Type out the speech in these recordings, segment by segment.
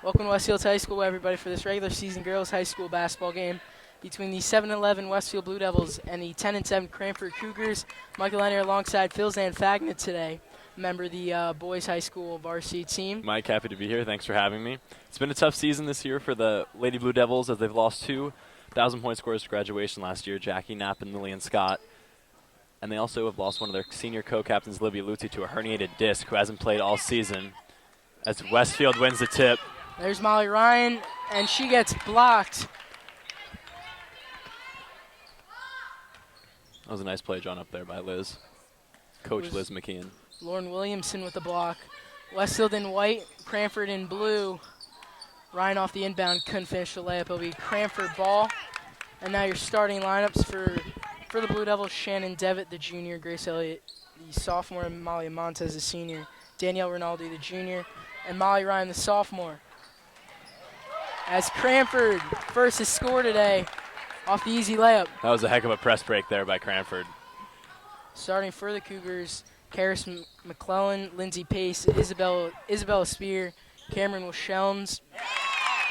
Welcome to Westfield High School, everybody, for this regular season girls high school basketball game between the 7-11 Westfield Blue Devils and the 10-7 Cranford Cougars. Michael Lenner alongside Phil Zanfagna today, member of the boys high school varsity team. Mike, happy to be here. Thanks for having me. It's been a tough season this year for the Lady Blue Devils as they've lost 2 1,000-point scorers to graduation last year, Jackie Knapp and Lillian Scott. And they also have lost one of their senior co-captains, Libby Luzzi, to a herniated disc, who hasn't played all season, as Westfield wins the tip. There's Molly Ryan, and she gets blocked. That was a nice play drawn up there by Liz. Coach Liz McKeon. Lauren Williamson with the block. Westfield in white, Cranford in blue. Ryan off the inbound, couldn't finish the layup. It'll be Cranford ball. And now your starting lineups for the Blue Devils: Shannon Devitt, the junior; Grace Elliott, the sophomore; and Molly Montez, the senior; Danielle Rinaldi, the junior; and Molly Ryan, the sophomore. As Cranford first to score today off the easy layup. That was a heck of a press break there by Cranford. Starting for the Cougars: Karis McClellan, Lindsay Pace, Isabella Spear, Cameron Wilshelms.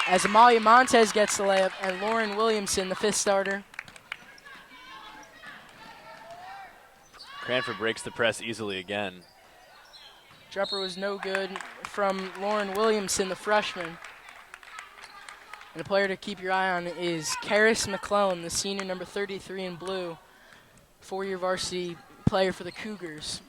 As Amalia Montez gets the layup, and Lauren Williamson, the 5th starter. Cranford breaks the press easily again. Jumper was no good from Lauren Williamson, the freshman. And a player to keep your eye on is Karis McClellan, the senior, number 33 in blue, 4-year varsity player for the Cougars.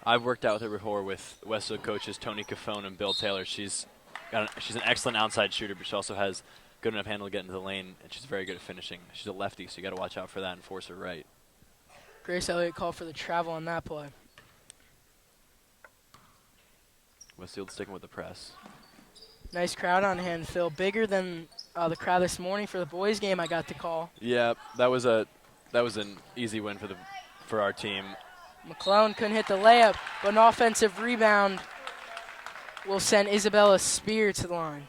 I've worked out with her before with Westfield coaches Tony Cafone and Bill Taylor. She's an excellent outside shooter, but she also has good enough handle to get into the lane, and she's very good at finishing. She's a lefty, so you got to watch out for that and force her right. Grace Elliott called for the travel on that play. Westfield sticking with the press. Nice crowd on hand, Phil. Bigger than the crowd this morning for the boys' game I got to call. Yeah, that was an easy win for our team. McClellan couldn't hit the layup, but an offensive rebound will send Isabella Spear to the line.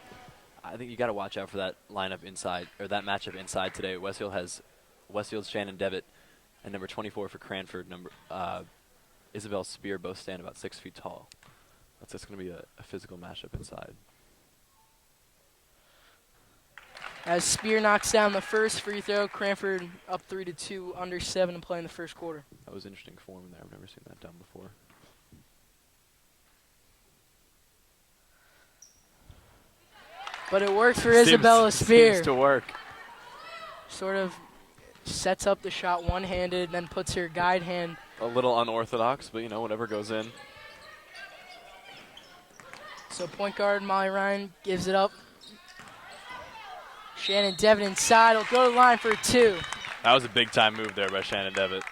I think you got to watch out for that lineup inside, or that matchup inside today. Westfield's Shannon Devitt and number 24 for Cranford, Isabel Spear, both stand about 6 feet tall. That's going to be a physical matchup inside. As Spear knocks down the first free throw, Cranford up 3-2, under 7 to play in the first quarter. That was interesting form there. I've never seen that done before. But it worked for Isabella Spear. Seems to work. Sort of sets up the shot one-handed, then puts her guide hand. A little unorthodox, but whatever goes in. So point guard Molly Ryan gives it up. Shannon Devitt inside will go to the line for a 2. That was a big-time move there by Shannon Devitt.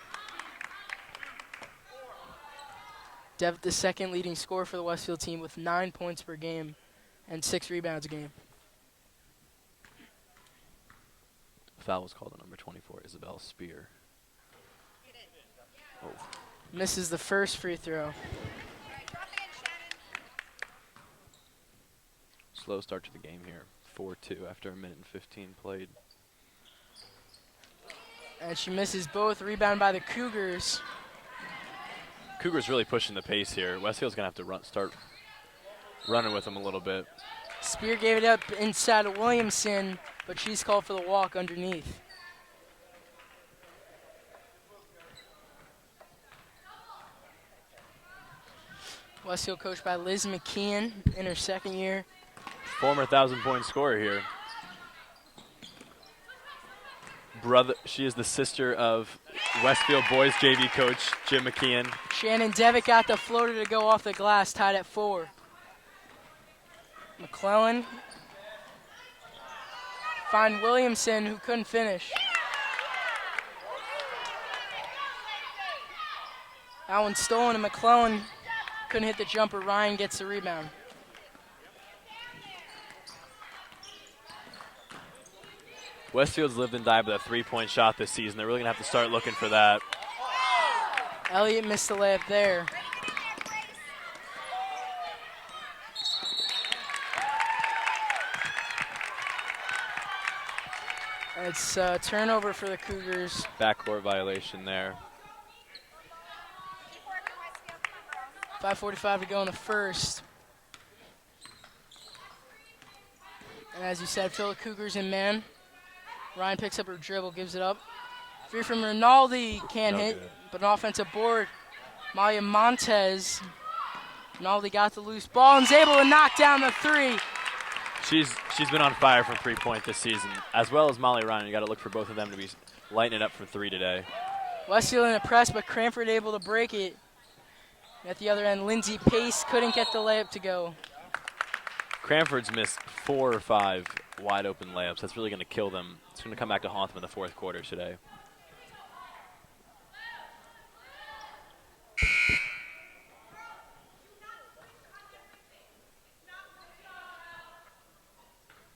Devitt, the second leading scorer for the Westfield team, with 9 points per game and 6 rebounds a game. Foul was called on number 24, Isabel Spear. Oh. Misses the first free throw. Slow start to the game here. 4-2 after a minute and 15 played. And she misses both. Rebound by the Cougars. Cougars really pushing the pace here. Westfield's going to have to start running with them a little bit. Spear gave it up inside of Williamson, but she's called for the walk underneath. Westfield coached by Liz McKeon in her second year. Former 1,000-point scorer here. She is the sister of Westfield boys JV coach Jim McKeon. Shannon Devitt got the floater to go off the glass, tied at 4. McClellan find Williamson, who couldn't finish. That one stolen, and McClellan couldn't hit the jumper. Ryan gets the rebound. Westfield's lived and died with a 3-point shot this season. They're really going to have to start looking for that. Elliott missed the layup there. It's a turnover for the Cougars. Backcourt violation there. 5:45 to go in the first. And as you said, Phil Cougars in man. Ryan picks up her dribble, gives it up. Free from Rinaldi, can't hit, good. but an offensive board. Maya Montez. Rinaldi got the loose ball and is able to knock down the three. She's been on fire from three-point this season, as well as Molly Ryan. You got to look for both of them to be lighting it up from three today. Westfield in a press, but Cranford able to break it. At the other end, Lindsay Pace couldn't get the layup to go. Cranford's missed 4 or 5 wide-open layups. That's really going to kill them. It's going to come back to haunt them in the fourth quarter today.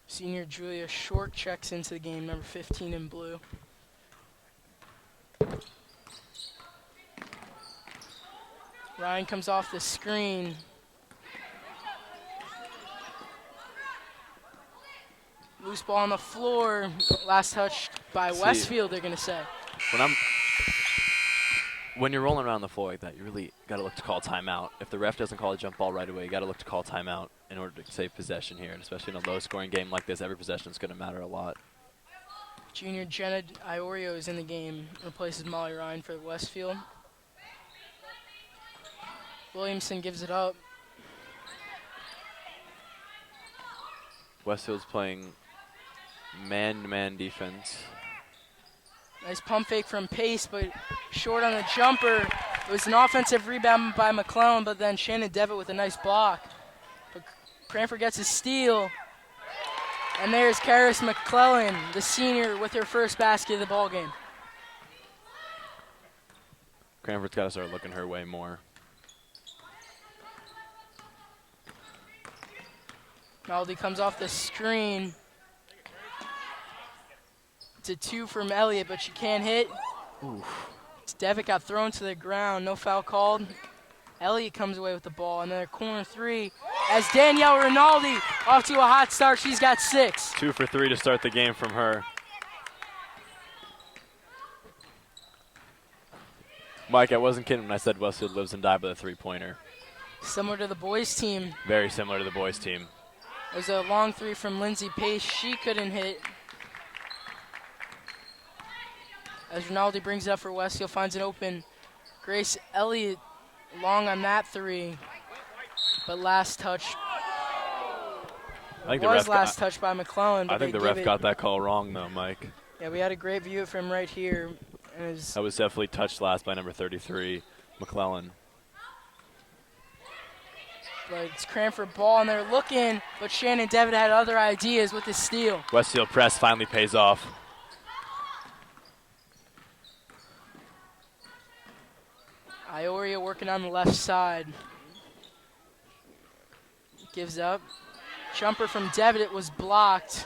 Senior Julia Short checks into the game, number 15 in blue. Ryan comes off the screen. Loose ball on the floor. Last touch by Westfield, they're going to say. When you're rolling around the floor like that, you really got to look to call timeout. If the ref doesn't call a jump ball right away, you got to look to call timeout in order to save possession here. And especially in a low-scoring game like this, every possession is going to matter a lot. Junior Jenna Iorio is in the game, replaces Molly Ryan for Westfield. Williamson gives it up. Westfield's playing man-to-man defense. Nice pump fake from Pace, but short on the jumper. It was an offensive rebound by McClellan, but then Shannon Devitt with a nice block. But Cranford gets a steal. And there's Karis McClellan, the senior, with her first basket of the ball game. Cranford's got to start looking her way more. Maldi comes off the screen. It's a 2 from Elliott, but she can't hit. Devitt got thrown to the ground, no foul called. Elliott comes away with the ball, and then a corner 3. As Danielle Rinaldi off to a hot start, she's got 6. 2 for 3 to start the game from her. Mike, I wasn't kidding when I said Westfield lives and dies by the three-pointer. Similar to the boys' team. Very similar to the boys' team. There's a long 3 from Lindsay Pace. She couldn't hit. As Rinaldi brings it up for Westfield, finds an open Grace Elliott long on that 3. But last touch I think was last touch by McClellan. I think the ref got that call wrong, though, Mike. Yeah, we had a great view from right here. That was definitely touched last by number 33, McClellan. But it's Cranford ball, and they're looking, but Shannon Devitt had other ideas with his steal. Westfield press finally pays off. Ioria working on the left side. Gives up. Jumper from Devitt, it was blocked.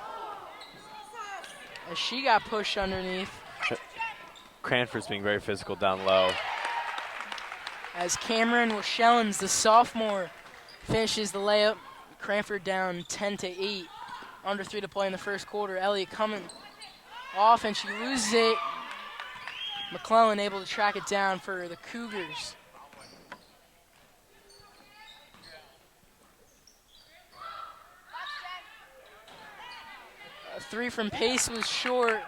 As she got pushed underneath. Cranford's being very physical down low. As Cameron Washellins, the sophomore, finishes the layup. Cranford down 10-8. Under 3 to play in the first quarter. Elliott coming off, and she loses it. McClellan able to track it down for the Cougars. A 3 from Pace was short.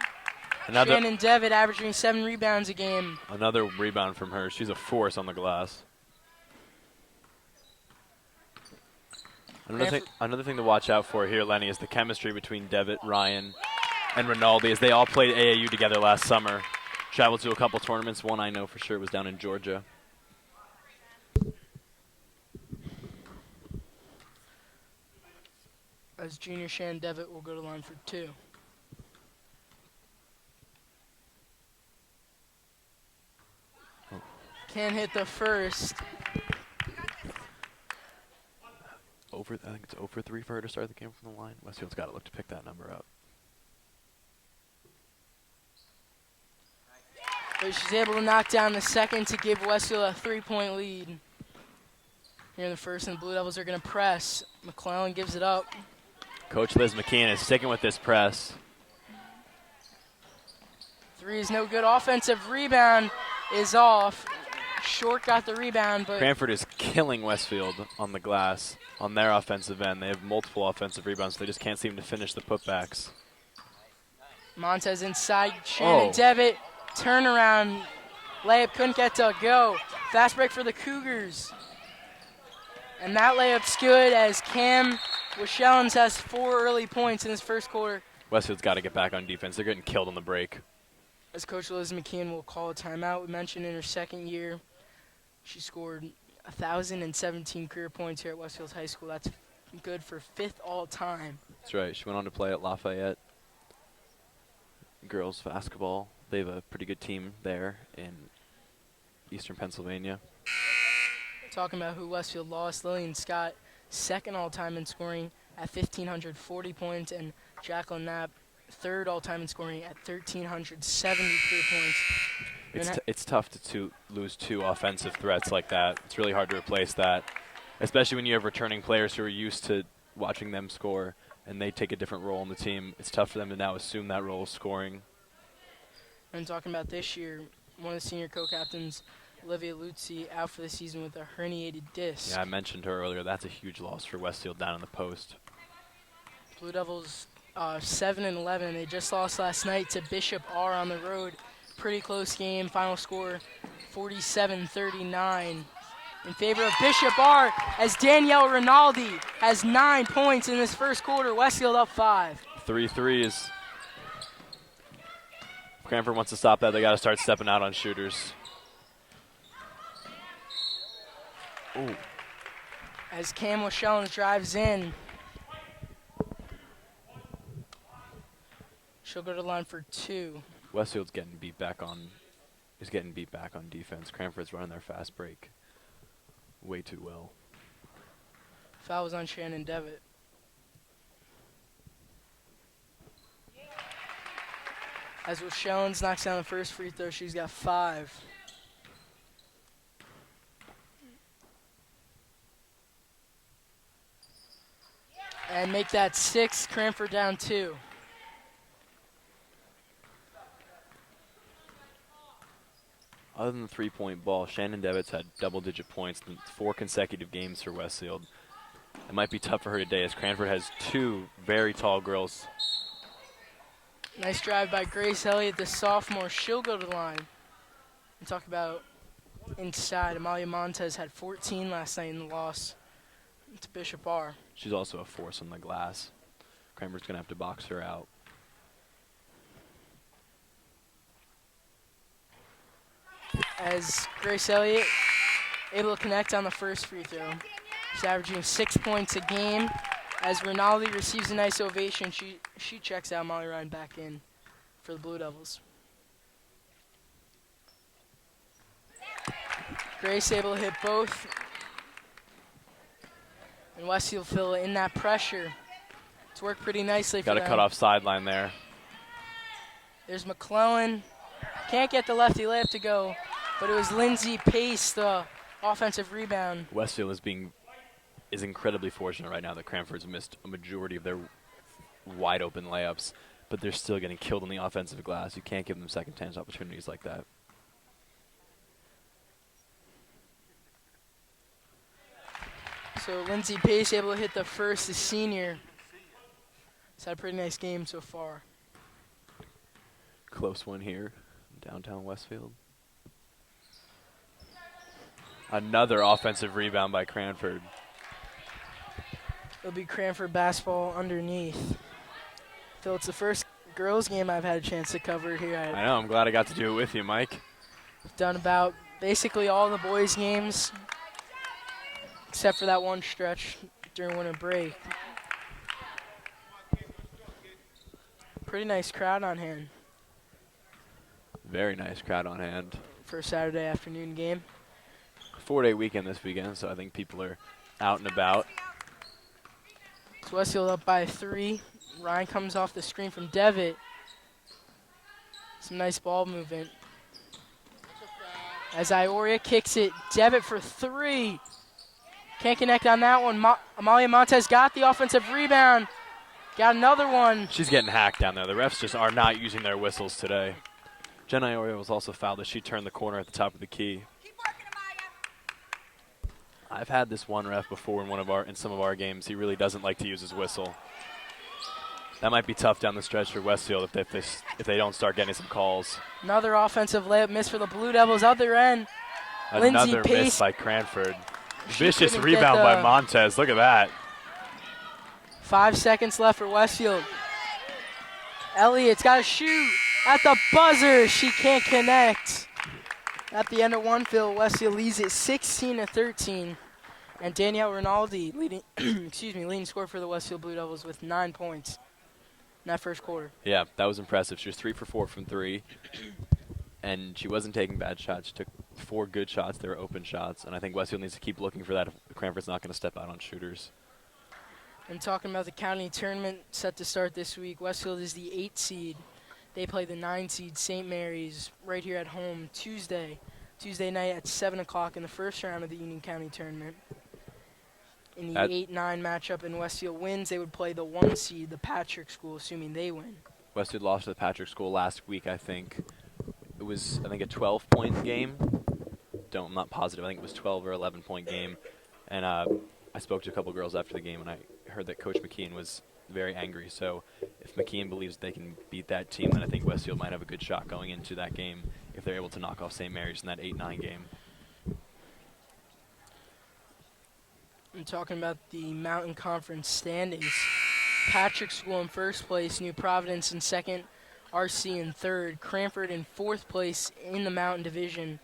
Shannon Devitt averaging 7 rebounds a game. Another rebound from her. She's a force on the glass. Another thing to watch out for here, Lenny, is the chemistry between Devitt, Ryan, and Rinaldi, as they all played AAU together last summer. Traveled to a couple tournaments. One I know for sure was down in Georgia. As junior Shannon Devitt will go to line for 2. Can't hit the first. I think it's 0 for 3 for her to start the game from the line. Westfield's got to look to pick that number up. But she's able to knock down the second to give Westfield a 3-point lead. Here in the first, and the Blue Devils are going to press. McClellan gives it up. Coach Liz McKeon is sticking with this press. 3 is no good. Offensive rebound is off. Short got the rebound, but Cranford is killing Westfield on the glass on their offensive end. They have multiple offensive rebounds. They just can't seem to finish the putbacks. Montez inside. Shannon Devitt. Turnaround. Layup couldn't get to go. Fast break for the Cougars. And that layup's good as Cam Washellins has 4 early points in his first quarter. Westfield's got to get back on defense. They're getting killed on the break. As Coach Liz McKeon will call a timeout. We mentioned in her second year, she scored 1,017 career points here at Westfield High School. That's good for 5th all-time. That's right. She went on to play at Lafayette girls basketball. They have a pretty good team there in eastern Pennsylvania. Talking about who Westfield lost, Lillian Scott, 2nd all-time in scoring at 1,540 points, and Jacqueline Knapp, 3rd all-time in scoring at 1,373 points. It's tough to lose 2 offensive threats like that. It's really hard to replace that, especially when you have returning players who are used to watching them score, and they take a different role in the team. It's tough for them to now assume that role of scoring. And talking about this year, one of the senior co-captains, Olivia Lutzi, out for the season with a herniated disc. Yeah, I mentioned her earlier. That's a huge loss for Westfield down in the post. Blue Devils 7-11. They just lost last night to Bishop R on the road. Pretty close game. Final score 47-39 in favor of Bishop R as Danielle Rinaldi has 9 points in this first quarter. Westfield up 5. 3 threes. If Cranford wants to stop that, they got to start stepping out on shooters. Ooh. As Cam Washellins drives in, she'll go to the line for 2. Westfield's getting beat back on defense. Cranford's running their fast break way too well. Foul was on Shannon Devitt. As Washellins knocks down the first free throw, she's got 5. And make that 6, Cranford down 2. Other than the 3-point ball, Shannon Devitt's had double-digit points in 4 consecutive games for Westfield. It might be tough for her today as Cranford has 2 very tall girls. Nice drive by Grace Elliott, the sophomore. She'll go to the line. And talk about inside. Amalia Montez had 14 last night in the loss to Bishop R. She's also a force on the glass. Cranford's going to have to box her out. As Grace Elliott able to connect on the first free throw. She's averaging 6 points a game. As Rinaldi receives a nice ovation, she checks out. Molly Ryan back in for the Blue Devils. Grace able to hit both. And Westfield fill in that pressure. It's worked pretty nicely for them. Got a cut-off sideline there. There's McClellan. Can't get the lefty layup to go, but it was Lindsay Pace, the offensive rebound. Westfield is incredibly fortunate right now that Cranford's missed a majority of their wide open layups, but they're still getting killed on the offensive glass. You can't give them second chance opportunities like that. So Lindsay Pace able to hit the first, the senior. He's had a pretty nice game so far. Close one here in downtown Westfield. Another offensive rebound by Cranford. It'll be Cranford basketball underneath. Phil, it's the first girls game I've had a chance to cover here. I know, I'm glad I got to do it with you, Mike. I've done about basically all the boys' games, except for that one stretch during winter break. Pretty nice crowd on hand. Very nice crowd on hand. For a Saturday afternoon game. 4-day weekend this weekend, so I think people are out and about. So Westfield up by 3. Ryan comes off the screen from Devitt. Some nice ball movement. As Ioria kicks it, Devitt for 3. Can't connect on that one. Amalia Montez got the offensive rebound. Got another one. She's getting hacked down there. The refs just are not using their whistles today. Jen Ioria was also fouled as she turned the corner at the top of the key. I've had this one ref before in some of our games. He really doesn't like to use his whistle. That might be tough down the stretch for Westfield if they don't start getting some calls. Another offensive layup miss for the Blue Devils. Other end, Lindsay Another Pace. miss by Cranford. She Vicious couldn't rebound get by the- Montez. Look at that. 5 seconds left for Westfield. Elliott's got to shoot at the buzzer. She can't connect. At the end of one field, Westfield leads it 16-13. And Danielle Rinaldi leading, leading scorer for the Westfield Blue Devils with 9 points in that first quarter. Yeah, that was impressive. She was 3 for 4 from 3. And she wasn't taking bad shots. She took 4 good shots. They were open shots. And I think Westfield needs to keep looking for that if Cranford's not going to step out on shooters. And talking about the county tournament set to start this week, Westfield is the 8 seed. They play the 9 seed St. Mary's right here at home Tuesday night at 7 o'clock in the first round of the Union County tournament. In the 8-9 matchup and Westfield wins, they would play the 1 seed, the Patrick School, assuming they win. Westfield lost to the Patrick School last week, I think. It was, a 12-point game. I'm not positive. I think it was 12 or 11-point game. And I spoke to a couple girls after the game, and I heard that Coach McKeon was very angry. So if McKeon believes they can beat that team, then I think Westfield might have a good shot going into that game if they're able to knock off St. Mary's in that 8-9 game. I'm talking about the Mountain Conference standings. Patrick School in first place, New Providence in second, RC in third, Cranford in fourth place in the Mountain Division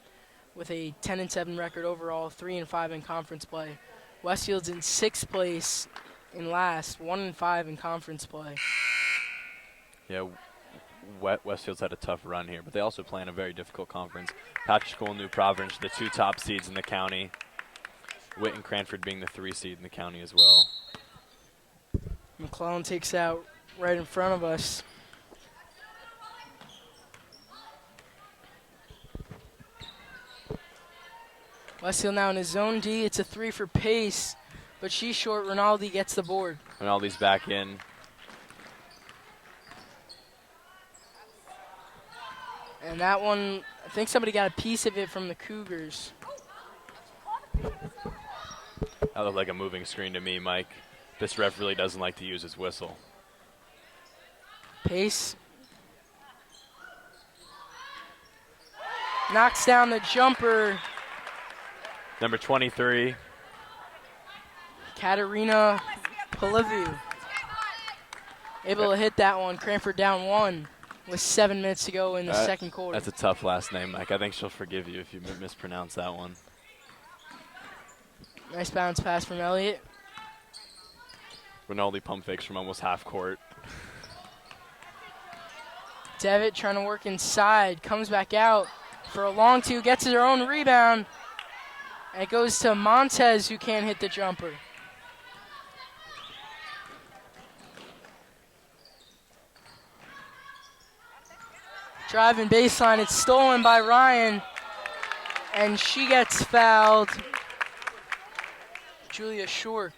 with a 10-7 record overall, 3-5 in conference play. Westfield's in sixth place in last, 1-5 in conference play. Yeah, Westfield's had a tough run here, but they also play in a very difficult conference. Patrick School and New Providence, the 2 top seeds in the county. Witt and Cranford being the 3 seed in the county as well. McClellan takes out right in front of us. Westfield now in his zone D. It's a 3 for Pace, but she's short. Rinaldi gets the board. Rinaldi's back in. And that one, I think somebody got a piece of it from the Cougars. That looked like a moving screen to me, Mike. This ref really doesn't like to use his whistle. Pace knocks down the jumper. Number 23. Katerina Polivu able to hit that one. Cranford down 1 with 7 minutes to go in the second quarter. That's a tough last name, Mike. I think she'll forgive you if you mispronounce that one. Nice bounce pass from Elliott. Rinaldi pump fakes from almost half court. Devitt trying to work inside, comes back out for a long 2, gets her own rebound. And it goes to Montez, who can't hit the jumper. Driving baseline, it's stolen by Ryan, and she gets fouled. Julia Shork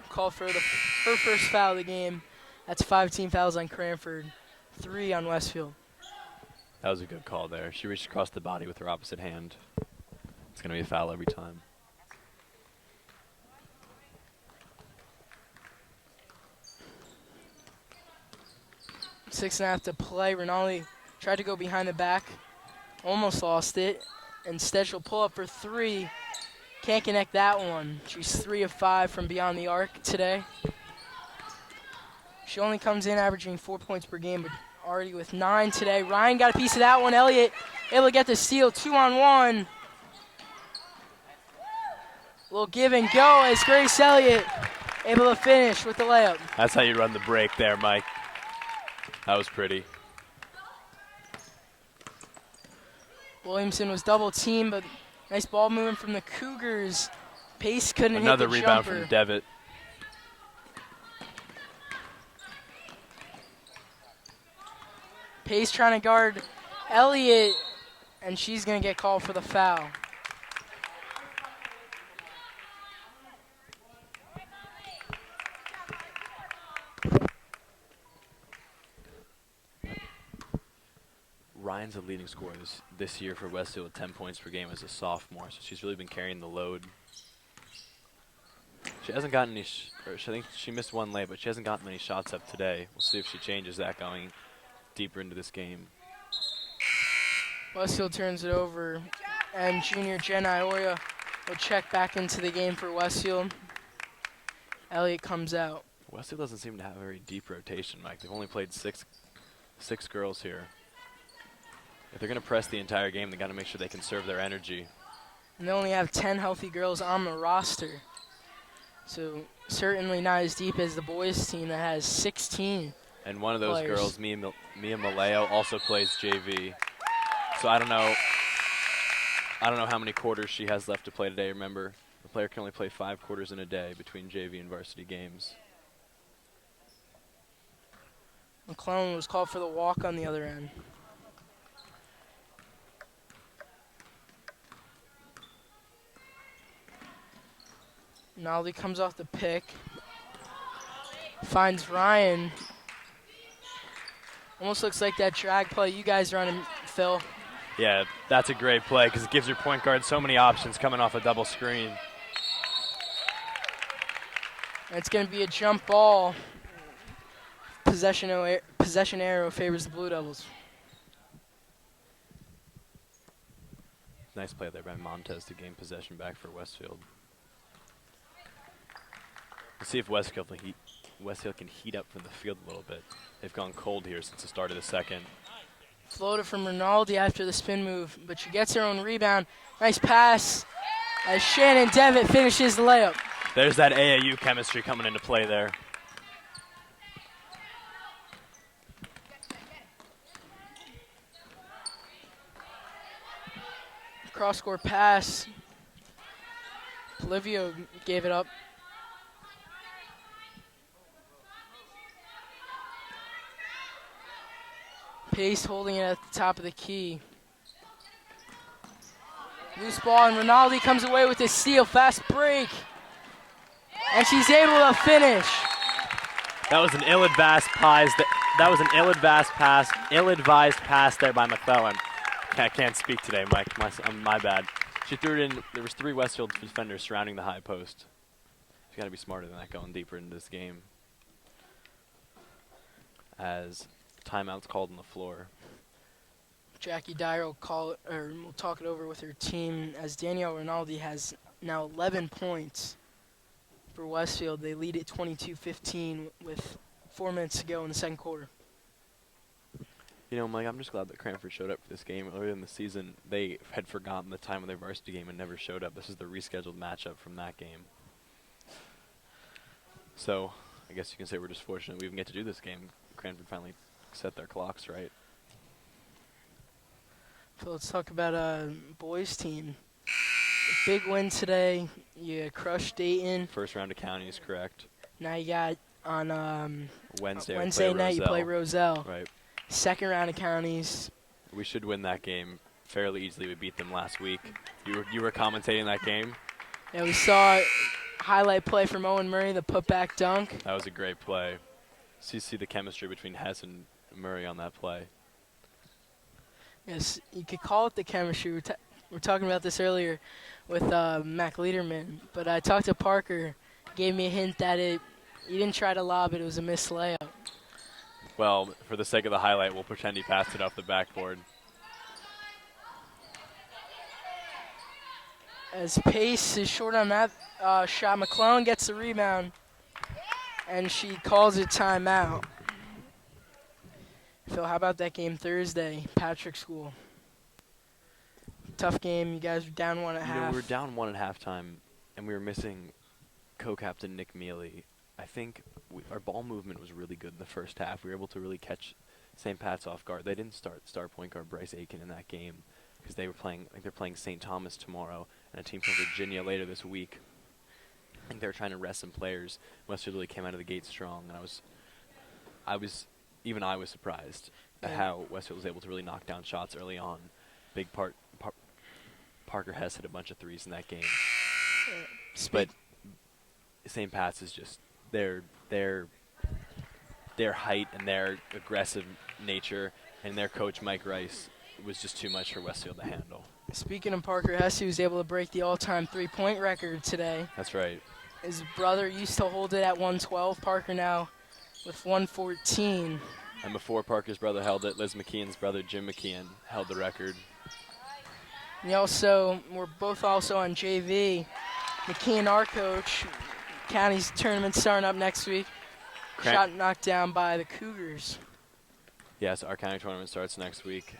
called for her first foul of the game. That's 5 team fouls on Cranford, 3 on Westfield. That was a good call there. She reached across the body with her opposite hand. It's going to be a foul every time. Six and a half to play. Rinaldi tried to go behind the back, almost lost it. Instead, she'll pull up for 3. Can't connect that one. She's 3 of 5 from beyond the arc today. She only comes in averaging 4 points per game, but already with 9 today. Ryan got a piece of that one. Elliott able to get the steal, 2-on-1. Little give and go as Grace Elliott able to finish with the layup. That's how you run the break there, Mike. That was pretty. Williamson was double teamed, but nice ball movement from the Cougars. Pace couldn't Another hit the rebound jumper. from Devitt. Pace trying to guard Elliott, and she's going to get called for the foul. Ryan's the leading scorer this year for Westfield with 10 points per game as a sophomore, so she's really been carrying the load. She hasn't gotten any. I think she missed one late, but she hasn't gotten many shots up today. We'll see if she changes that going deeper into this game. Westfield turns it over, and junior Jen Ioria will check back into the game for Westfield. Elliott comes out. Westfield doesn't seem to have a very deep rotation, Mike. They've only played six girls here. If they're going to press the entire game, they got to make sure they conserve their energy. And they only have 10 healthy girls on the roster. So certainly not as deep as the boys team that has 16. And one of those players. girls, Mia Maleo, also plays JV. So I don't know how many quarters she has left to play today. Remember, the player can only play 5 quarters in a day between JV and varsity games. McClellan was called for the walk on the other end. Nolly comes off the pick. Finds Ryan. Almost looks like that drag play you guys running, Phil. Yeah, that's a great play because it gives your point guard so many options coming off a double screen. And it's going to be a jump ball. Possession arrow favors the Blue Devils. Nice play there by Montez to gain possession back for Westfield. Let's see if Westfield can heat up from the field a little bit. They've gone cold here since the start of the second. Floated from Rinaldi after the spin move, but she gets her own rebound. Nice pass as Shannon Devitt finishes the layup. There's that AAU chemistry coming into play there. Cross-court pass. Polivio gave it up. Pace holding it at the top of the key. Loose ball, and Rinaldi comes away with a steal. Fast break. And she's able to finish. That was an ill-advised pass there by McClellan. I can't speak today, Mike. My bad. She threw it in. There was 3 Westfield defenders surrounding the high post. She's got to be smarter than that going deeper into this game. As timeout's called on the floor. Jackie Dyer will talk it over with her team as Danielle Rinaldi has now 11 points for Westfield. They lead at 22-15 with 4 minutes to go in the second quarter. You know, Mike, I'm just glad that Cranford showed up for this game. Earlier in the season, they had forgotten the time of their varsity game and never showed up. This is the rescheduled matchup from that game. So, I guess you can say we're just fortunate we even get to do this game. Cranford finally set their clocks right. So let's talk about boys team. Big win today. You crushed Dayton. First round of counties, correct. Now you got on Wednesday night you play Roselle. Right. Second round of counties. We should win that game fairly easily. We beat them last week. You were commentating that game. Yeah, we saw highlight play from Owen Murray, the putback dunk. That was a great play. So you see the chemistry between Hess and Murray on that play. Yes, you could call it the chemistry. We were talking about this earlier with Mac Liederman, but I talked to Parker, gave me a hint that he didn't try to lob it. It was a missed layup. Well, for the sake of the highlight, we'll pretend he passed it off the backboard. As Pace is short on that shot, McClellan gets the rebound, and she calls a timeout. Phil, how about that game Thursday, Patrick School? Tough game. You guys were down 1 at half. We were down 1 at halftime, and we were missing co-captain Nick Mealy. I think our ball movement was really good in the first half. We were able to really catch St. Pat's off guard. They didn't start star point guard Bryce Aiken in that game because they're playing St. Thomas tomorrow and a team from Virginia later this week. I think they were trying to rest some players. Westfield really came out of the gate strong, and I was surprised at how Westfield was able to really knock down shots early on. Big Parker Hess hit a bunch of threes in that game. But St. Pat's is just their height and their aggressive nature, and their coach Mike Rice was just too much for Westfield to handle. Speaking of Parker Hess, he was able to break the all-time three-point record today. That's right. His brother used to hold it at 112. Parker now with 114. And before Parker's brother held it, Liz McKeon's brother, Jim McKeon, held the record. We're both also on JV. McKeon, our coach, county's tournament starting up next week. Shot knocked down by the Cougars. Yes, our county tournament starts next week.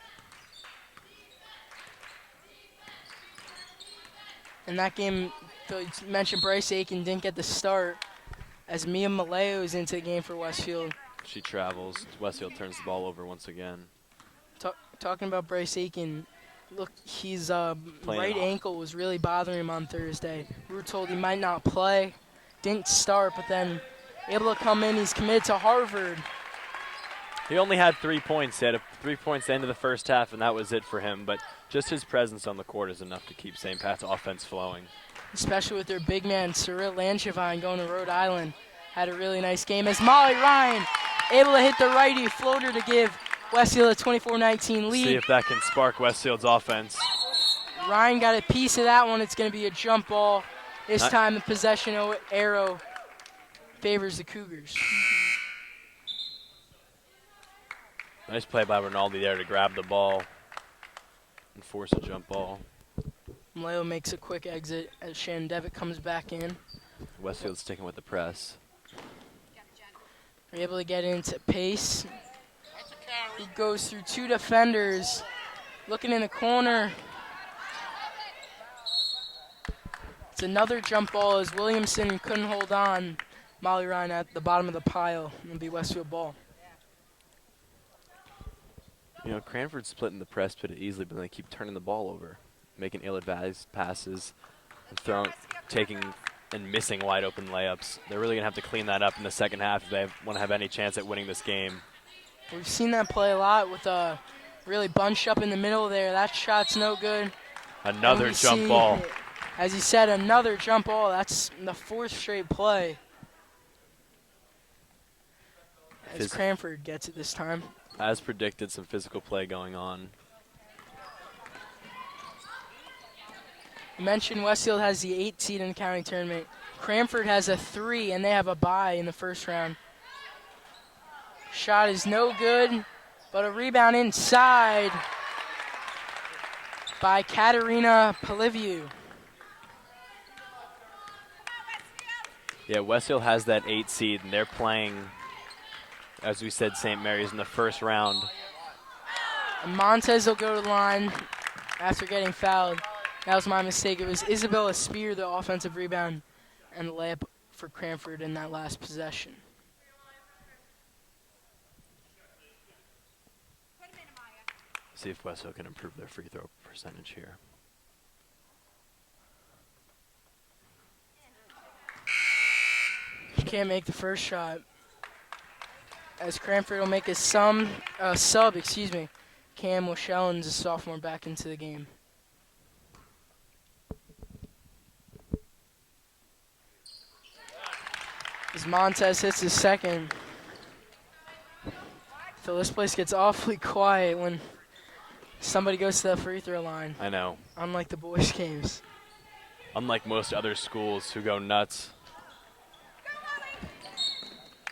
In that game, you mentioned Bryce Aiken didn't get the start as Mia Maleo is into the game for Westfield. She travels. Westfield turns the ball over once again. Talking about Bryce Aiken, look, his right ankle was really bothering him on Thursday. We were told he might not play. Didn't start, but then able to come in. He's committed to Harvard. He only had 3 points. He had 3 points at the end of the first half, and that was it for him. But just his presence on the court is enough to keep St. Pat's offense flowing. Especially with their big man, Cyril Langevin, going to Rhode Island. Had a really nice game as Molly Ryan able to hit the righty floater to give Westfield a 24-19 lead. See if that can spark Westfield's offense. Ryan got a piece of that one. It's going to be a jump ball. This time the possession arrow favors the Cougars. Nice play by Rinaldi there to grab the ball and force a jump ball. Maleo makes a quick exit as Shannon Devitt comes back in. Westfield's sticking with the press. They're able to get into pace. He goes through 2 defenders. Looking in the corner. It's another jump ball as Williamson couldn't hold on. Molly Ryan at the bottom of the pile. It'll be Westfield ball. You know, Cranford's splitting the press pretty easily, but they keep turning the ball over, making ill-advised passes, and taking and missing wide-open layups. They're really going to have to clean that up in the second half if they want to have any chance at winning this game. We've seen that play a lot with really bunched up in the middle there. That shot's no good. Another jump ball. As he said, another jump ball. That's the 4th straight play. As Cranford gets it this time. As predicted, some physical play going on. You mentioned Westfield has the 8 seed in the county tournament. Cranford has a 3, and they have a bye in the first round. Shot is no good, but a rebound inside by Katerina Poliviu. Yeah, Westfield has that 8 seed, and they're playing, as we said, St. Mary's in the first round. And Montez will go to the line after getting fouled. That was my mistake. It was Isabella Spear, the offensive rebound, and the layup for Cranford in that last possession. See if Westfield can improve their free throw percentage here. Can't make the first shot. As Cranford will make a sub. Cam Washellins, a sophomore, back into the game. As Montez hits his second. So this place gets awfully quiet when somebody goes to the free throw line. I know. Unlike the boys' games. Unlike most other schools who go nuts.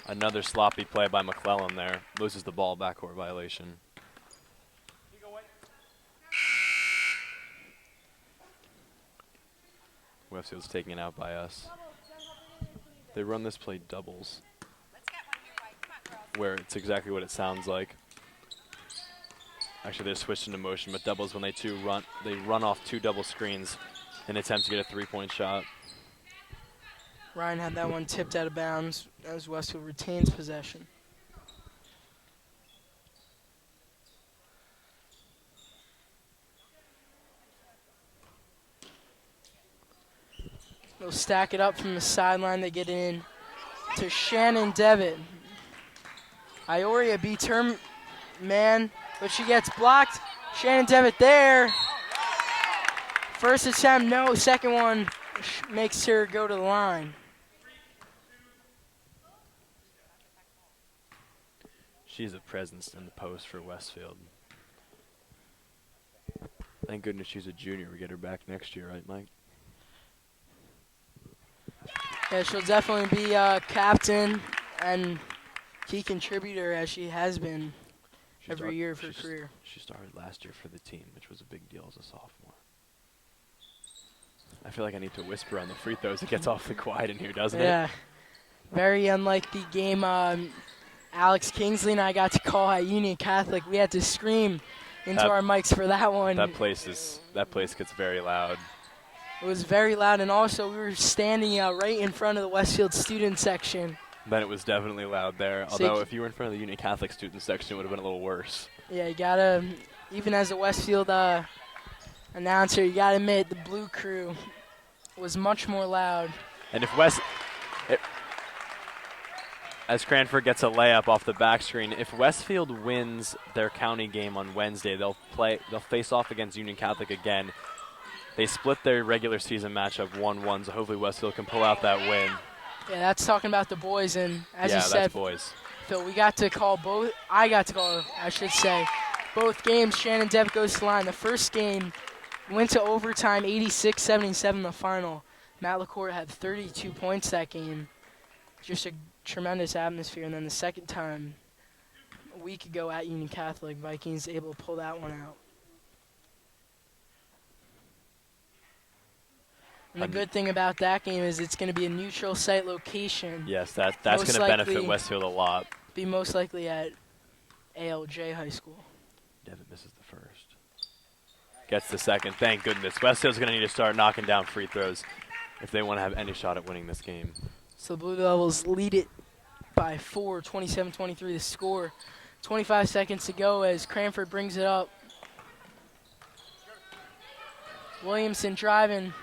Another sloppy play by McClellan there. Loses the ball, backcourt violation. Westfield's taking it out by us. They run this play doubles, where it's exactly what it sounds like. Actually, they're switched into motion, but doubles when they run off 2 double screens in an attempt to get a 3-point shot. Ryan had that one tipped out of bounds as Westfield retains possession. They'll stack it up from the sideline. They get it in to Shannon Devitt. Ioria beats her man, but she gets blocked. Shannon Devitt there. First attempt, no. Second one makes her go to the line. She's a presence in the post for Westfield. Thank goodness she's a junior. We get her back next year, right, Mike? Yeah, she'll definitely be captain and key contributor as she has been every year of her career. She started last year for the team, which was a big deal as a sophomore. I feel like I need to whisper on the free throws. It gets awfully quiet in here, doesn't it? Yeah. Very unlike the game Alex Kingsley and I got to call at Union Catholic. We had to scream into our mics for that one. That place gets very loud. It was very loud, and also we were standing right in front of the Westfield student section. Then it was definitely loud there. Although if you were in front of the Union Catholic student section, it would have been a little worse. Yeah, you gotta, even as a Westfield announcer, you gotta admit the Blue Crew was much more loud. And as Cranford gets a layup off the back screen, if Westfield wins their county game on Wednesday, they'll face off against Union Catholic again. They split their regular season matchup 1-1, so hopefully Westfield can pull out that win. Yeah, that's talking about the boys, and as you yeah, said, that's boys. Phil, I got to call, I should say, both games. Shannon Depp goes to the line. The first game went to overtime, 86-77 the final. Matt LaCourt had 32 points that game. Just a tremendous atmosphere. And then the second time, a week ago at Union Catholic, Vikings able to pull that one out. And the good thing about that game is it's going to be a neutral site location. Yes, that's going to benefit Westfield a lot. Be most likely at ALJ High School. Devin misses the first. Gets the second. Thank goodness. Westfield's going to need to start knocking down free throws if they want to have any shot at winning this game. So the Blue Devils lead it by 4, 27-23 the score. 25 seconds to go as Cranford brings it up. Williamson driving.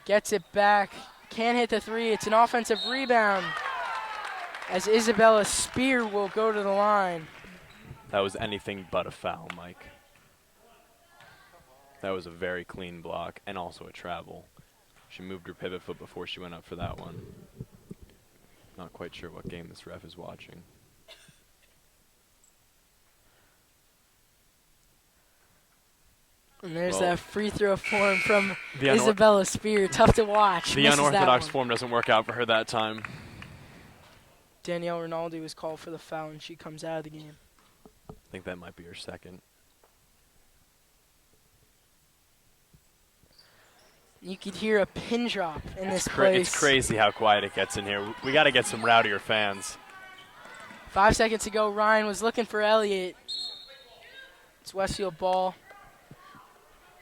Gets it back. Can't hit the three. It's an offensive rebound as Isabella Spear will go to the line. That was anything but a foul, Mike. That was a very clean block and also a travel. She moved her pivot foot before she went up for that one. Not quite sure what game this ref is watching. And there's that free throw form from Isabella Spear. Tough to watch. The unorthodox form doesn't work out for her that time. Danielle Rinaldi was called for the foul, and she comes out of the game. I think that might be her second. You could hear a pin drop in this place. It's crazy how quiet it gets in here. We got to get some rowdier fans. 5 seconds ago, Ryan was looking for Elliott. It's Westfield ball.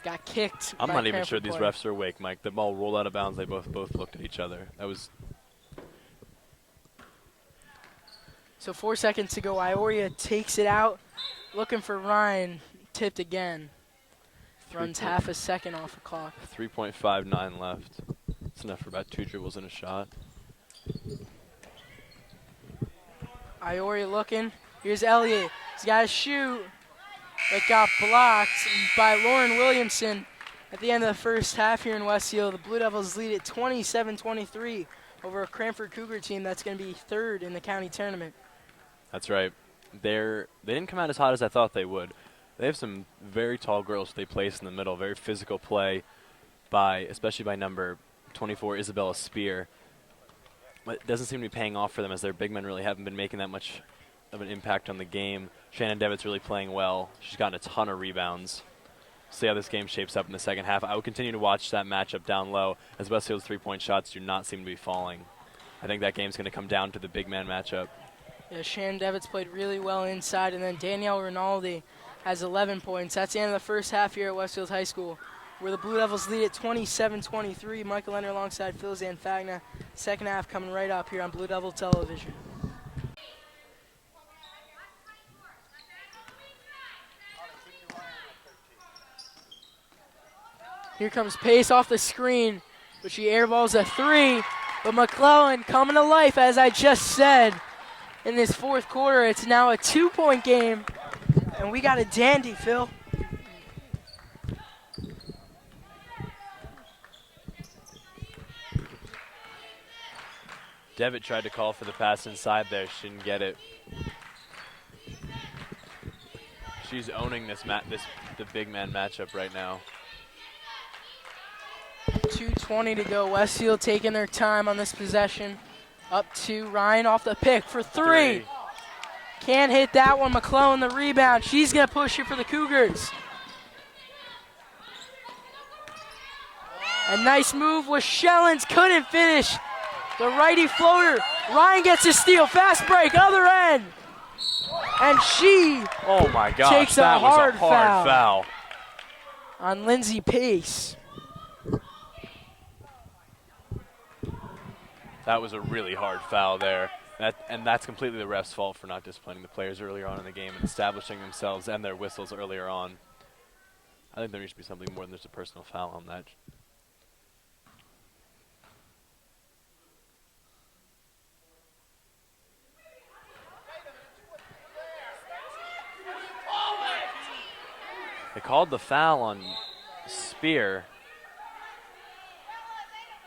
Got kicked. I'm not even sure these refs are awake, Mike. The ball rolled out of bounds. They both looked at each other. That was. So 4 seconds to go. Ioria takes it out, looking for Ryan. Tipped again. Runs half a second off the clock. 3.59 left. That's enough for about 2 dribbles and a shot. Ioria looking. Here's Elliott. He's got to shoot. It got blocked by Lauren Williamson at the end of the first half here in Westfield. The Blue Devils lead at 27-23 over a Cranford Cougar team that's going to be third in the county tournament. That's right. They didn't come out as hot as I thought they would. They have some very tall girls they place in the middle. Very physical play, especially by number 24, Isabella Spear. But it doesn't seem to be paying off for them as their big men really haven't been making that much of an impact on the game. Shannon Devitt's really playing well. She's gotten a ton of rebounds. See how this game shapes up in the second half. I will continue to watch that matchup down low as Westfield's three-point shots do not seem to be falling. I think that game's going to come down to the big man matchup. Yeah, Shannon Devitt's played really well inside, and then Danielle Rinaldi has 11 points. That's the end of the first half here at Westfield High School, where the Blue Devils lead at 27-23. Michael Ender alongside Phil Zanfagna. Second half coming right up here on Blue Devil Television. Here comes Pace off the screen, but she airballs a three. But McClellan coming to life, as I just said. In this fourth quarter, it's now a 2-point game. And we got a dandy, Phil. Devitt tried to call for the pass inside there. She didn't get it. She's owning the big man matchup right now. 2:20 to go. Westfield taking their time on this possession. Up to Ryan off the pick for three. Can't hit that one. McClellan the rebound. She's going to push it for the Cougars. A nice move with Schellens. Couldn't finish. The righty floater. Ryan gets a steal. Fast break. Other end. And she Oh my gosh, takes that was hard a hard foul. On Lindsay Pace. That was a really hard foul there. And that's completely the ref's fault for not disciplining the players earlier on in the game and establishing themselves and their whistles earlier on. I think there needs to be something more than just a personal foul on that. They called the foul on Spear,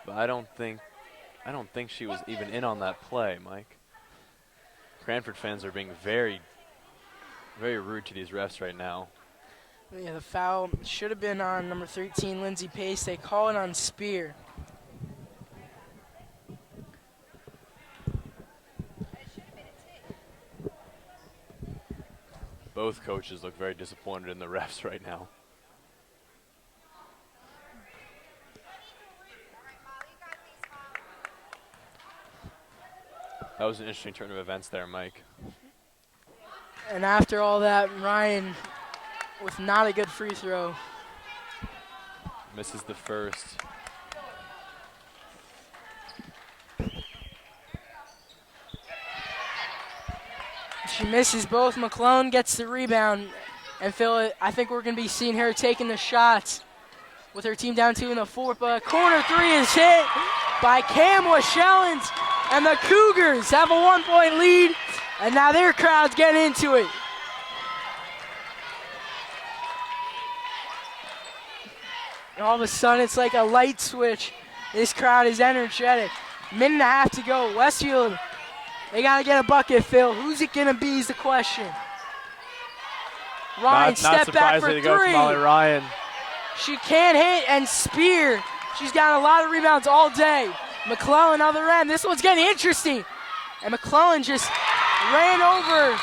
but I don't think she was even in on that play, Mike. Cranford fans are being very, very rude to these refs right now. Yeah, the foul should have been on number 13, Lindsay Pace. They call it on Spear. Both coaches look very disappointed in the refs right now. That was an interesting turn of events there, Mike. And after all that, Ryan with not a good free throw. Misses the first. She misses both. McClellan gets the rebound. And Phil, I think we're going to be seeing her taking the shots with her team down 2 in the fourth. But corner three is hit by Camwa Schellens. And the Cougars have a 1-point lead. And now their crowd's getting into it. And all of a sudden, it's like a light switch. This crowd is energetic. Minute and a half to go. Westfield, they got to get a bucket, Phil. Who's it going to be is the question. Ryan, step back for three. Go from Molly Ryan. She can't hit, and Spear, she's got a lot of rebounds all day. McClellan other end. This one's getting interesting. And McClellan just ran over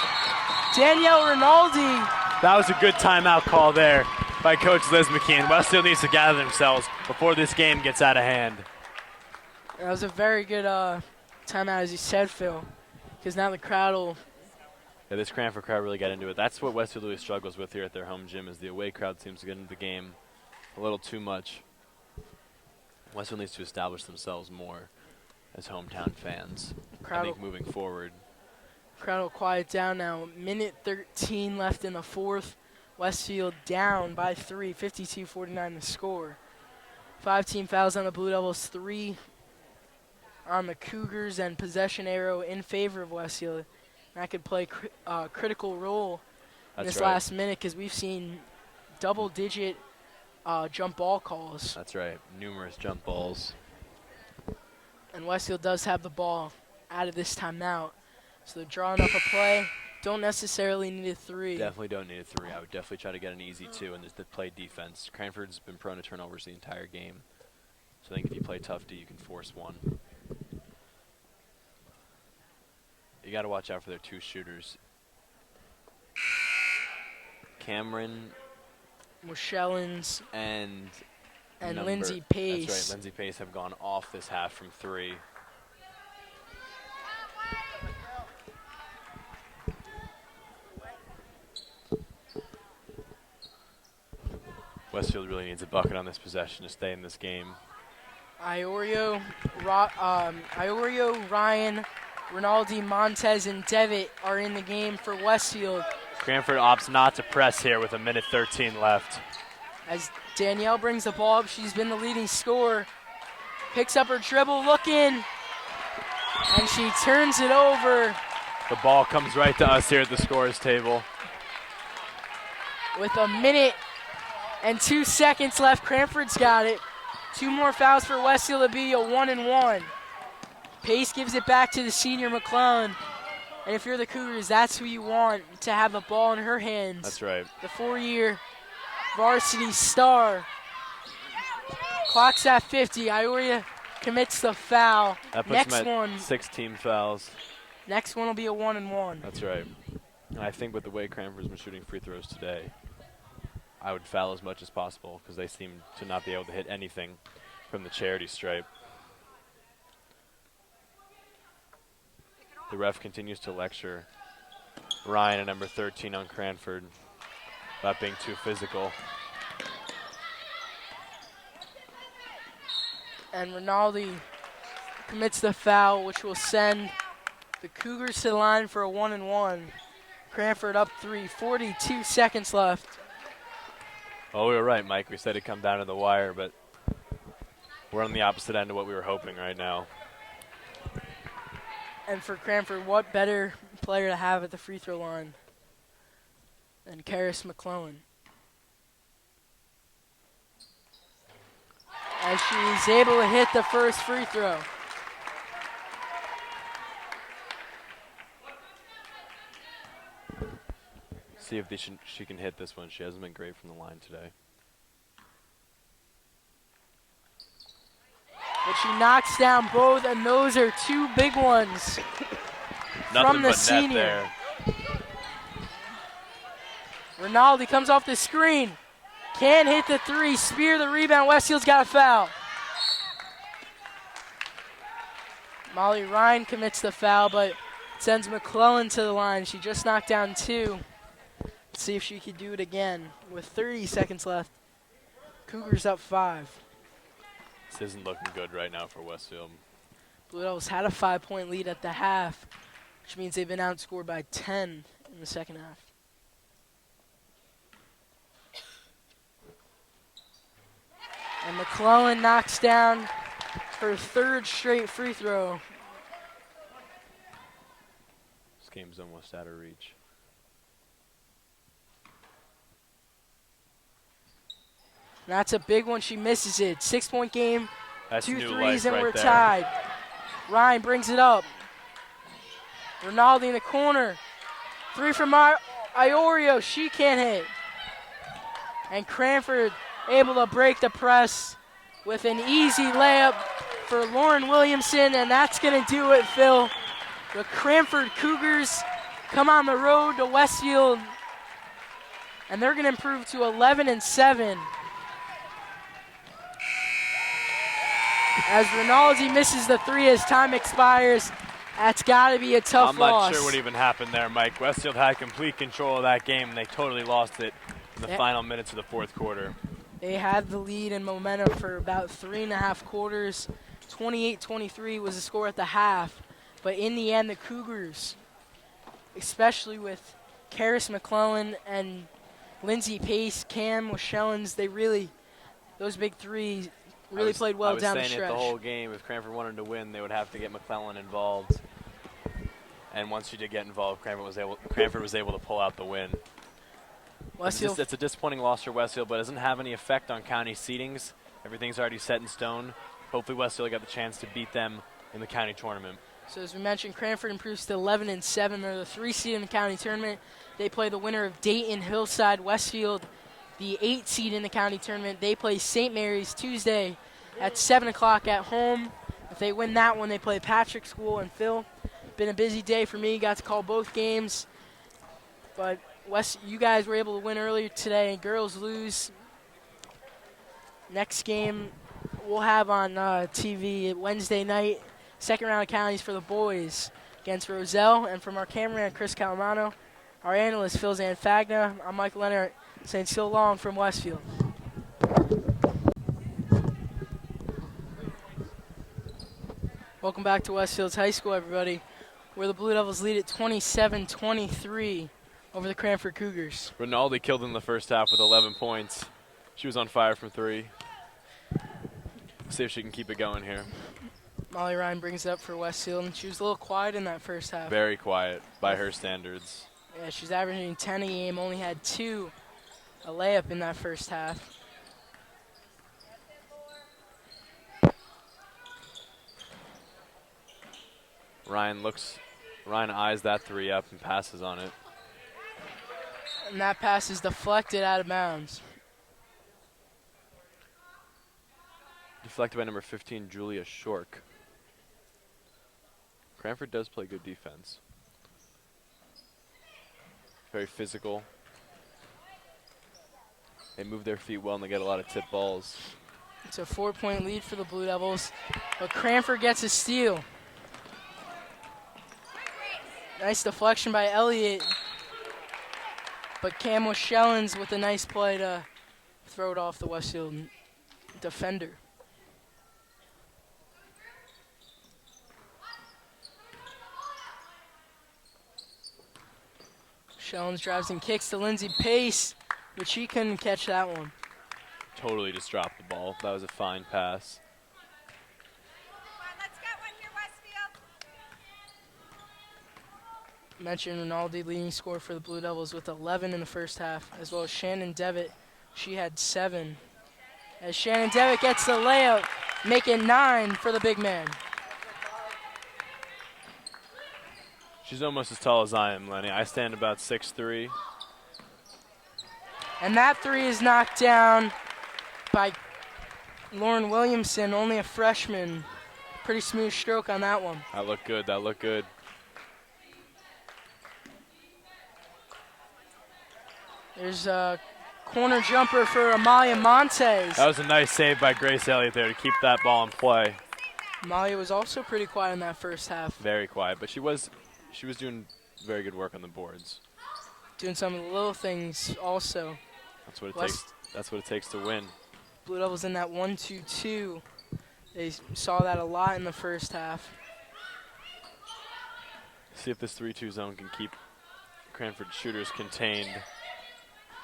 Danielle Rinaldi. That was a good timeout call there by Coach Liz McKeon. Westfield needs to gather themselves before this game gets out of hand. That was a very good timeout, as you said, Phil, because now the crowd will. Yeah, this Cranford crowd really got into it. That's what Westfield really struggles with here at their home gym, is the away crowd seems to get into the game a little too much. Westfield needs to establish themselves more as hometown fans, I think, moving forward. Crowd will quiet down now. Minute 13 left in the fourth. Westfield down by 3, 52-49 the score. 5 team fouls on the Blue Devils, 3 on the Cougars, and possession arrow in favor of Westfield. That could play a critical role in this last minute, because we've seen double-digit jump ball calls. That's right, numerous jump balls. And Westfield does have the ball out of this timeout. So they're drawing up a play. Don't necessarily need a 3. Definitely don't need a 3. I would definitely try to get an easy 2 and just play defense. Cranford's been prone to turnovers the entire game. So I think if you play tough D, you can force one. You got to watch out for their 2 shooters. Cameron Schellens and Lindsay Pace. That's right, Lindsay Pace have gone off this half from 3. Westfield really needs a bucket on this possession to stay in this game. Iorio, Ryan, Rinaldi, Montez, and Devitt are in the game for Westfield. Cranford opts not to press here with 1:13 left. As Danielle brings the ball up, she's been the leading scorer. Picks up her dribble, looking, and she turns it over. The ball comes right to us here at the scorer's table. With 1 minute and 2 seconds left, Cranford's got it. 2 more fouls for Westfield to be a 1-1. Pace gives it back to the senior McClellan. And if you're the Cougars, that's who you want to have the ball in her hands. That's right. The 4-year varsity star. Clock's at 50. Ioria commits the foul. That puts Next them at one. 6 team fouls. Next one will be a 1-and-1. That's right. And I think with the way Cranford's been shooting free throws today, I would foul as much as possible because they seem to not be able to hit anything from the charity stripe. The ref continues to lecture Ryan at number 13 on Cranford about being too physical. And Rinaldi commits the foul, which will send the Cougars to the line for a 1-and-1. Cranford up 3, 42 seconds left. Oh, we were right, Mike. We said it'd come down to the wire, but we're on the opposite end of what we were hoping right now. And for Cranford, what better player to have at the free throw line than Karis McClellan? As she's able to hit the first free throw. See if she can hit this one. She hasn't been great from the line today. But she knocks down both, and those are two big ones from the senior. There. Rinaldi comes off the screen. Can't hit the three. Spear the rebound. Westfield's got a foul. Molly Ryan commits the foul, but sends McClellan to the line. She just knocked down two. Let's see if she could do it again with 30 seconds left. Cougars up 5. This isn't looking good right now for Westfield. Blue Devils had a 5-point lead at the half, which means they've been outscored by 10 in the second half. And McClellan knocks down her third straight free throw. This game's almost out of reach. And that's a big one. She misses it. 6-point game, That's 2 new threes, life and right we're there. tied. Ryan brings it up. Rinaldi in the corner. 3 from Iorio. She can't hit. And Cranford able to break the press with an easy layup for Lauren Williamson, and that's going to do it, Phil. The Cranford Cougars come on the road to Westfield, and they're going to improve to 11-7. As Rinaldi misses the 3 as time expires, that's got to be a tough loss. I'm not sure what even happened there, Mike. Westfield had complete control of that game, and they totally lost it in the final minutes of the fourth quarter. They had the lead and momentum for about 3.5 quarters. 28-23 was the score at the half. But in the end, the Cougars, especially with Karis McClellan and Lindsay Pace, Cam Washellins, those big three really played well down the stretch. I was saying it the whole game. If Cranford wanted to win, they would have to get McClellan involved. And once she did get involved, Cranford was able to pull out the win. It's a disappointing loss for Westfield, but it doesn't have any effect on county seedings. Everything's already set in stone. Hopefully Westfield got the chance to beat them in the county tournament. So as we mentioned, Cranford improves to 11-7. They're the 3 seed in the county tournament. They play the winner of Dayton Hillside. Westfield, the 8 seed in the county tournament. They play St. Mary's Tuesday at 7 o'clock at home. If they win that one, they play Patrick School. And Phil, been a busy day for me. Got to call both games. But you guys were able to win earlier today. Girls lose. Next game we'll have on TV Wednesday night. Second round of counties for the boys against Roselle. And from our cameraman, Chris Calamano, our analyst, Phil Zanfagna, I'm Mike Leonard saying so long from Westfield. Welcome back to Westfield's High School, everybody, where the Blue Devils lead at 27-23 over the Cranford Cougars. Rinaldi killed in the first half with 11 points. She was on fire from 3. See if she can keep it going here. Molly Ryan brings it up for Westfield, and she was a little quiet in that first half. Very quiet by her standards. Yeah, she's averaging 10 a game, only had 2 a layup in that first half. Ryan eyes that 3 up and passes on it. And that pass is deflected out of bounds. deflected by number 15, Julia Shork. Cranford does play good defense. Very physical. They move their feet well and they get a lot of tip balls. It's a 4-point lead for the Blue Devils, but Cranford gets a steal. Nice deflection by Elliott, but Cam Schellens with a nice play to throw it off the Westfield defender. Schellens drives and kicks to Lindsay Pace, but she couldn't catch that one. Totally just dropped the ball. That was a fine pass. Let's get one here, Westfield. Mentioned Rinaldi leading scorer for the Blue Devils with 11 in the first half, as well as Shannon Devitt. She had 7. As Shannon Devitt gets the layup, make it 9 for the big man. She's almost as tall as I am, Lenny. I stand about 6'3". And that 3 is knocked down by Lauren Williamson, only a freshman. Pretty smooth stroke on that one. That looked good. That looked good. There's a corner jumper for Amalia Montez. That was a nice save by Grace Elliott there to keep that ball in play. Amalia was also pretty quiet in that first half. Very quiet, but she was doing very good work on the boards. Doing some of the little things also. That's what it takes. That's what it takes to win. Blue Devils in that 1-2-2. They saw that a lot in the first half. See if this 3-2 zone can keep Cranford shooters contained.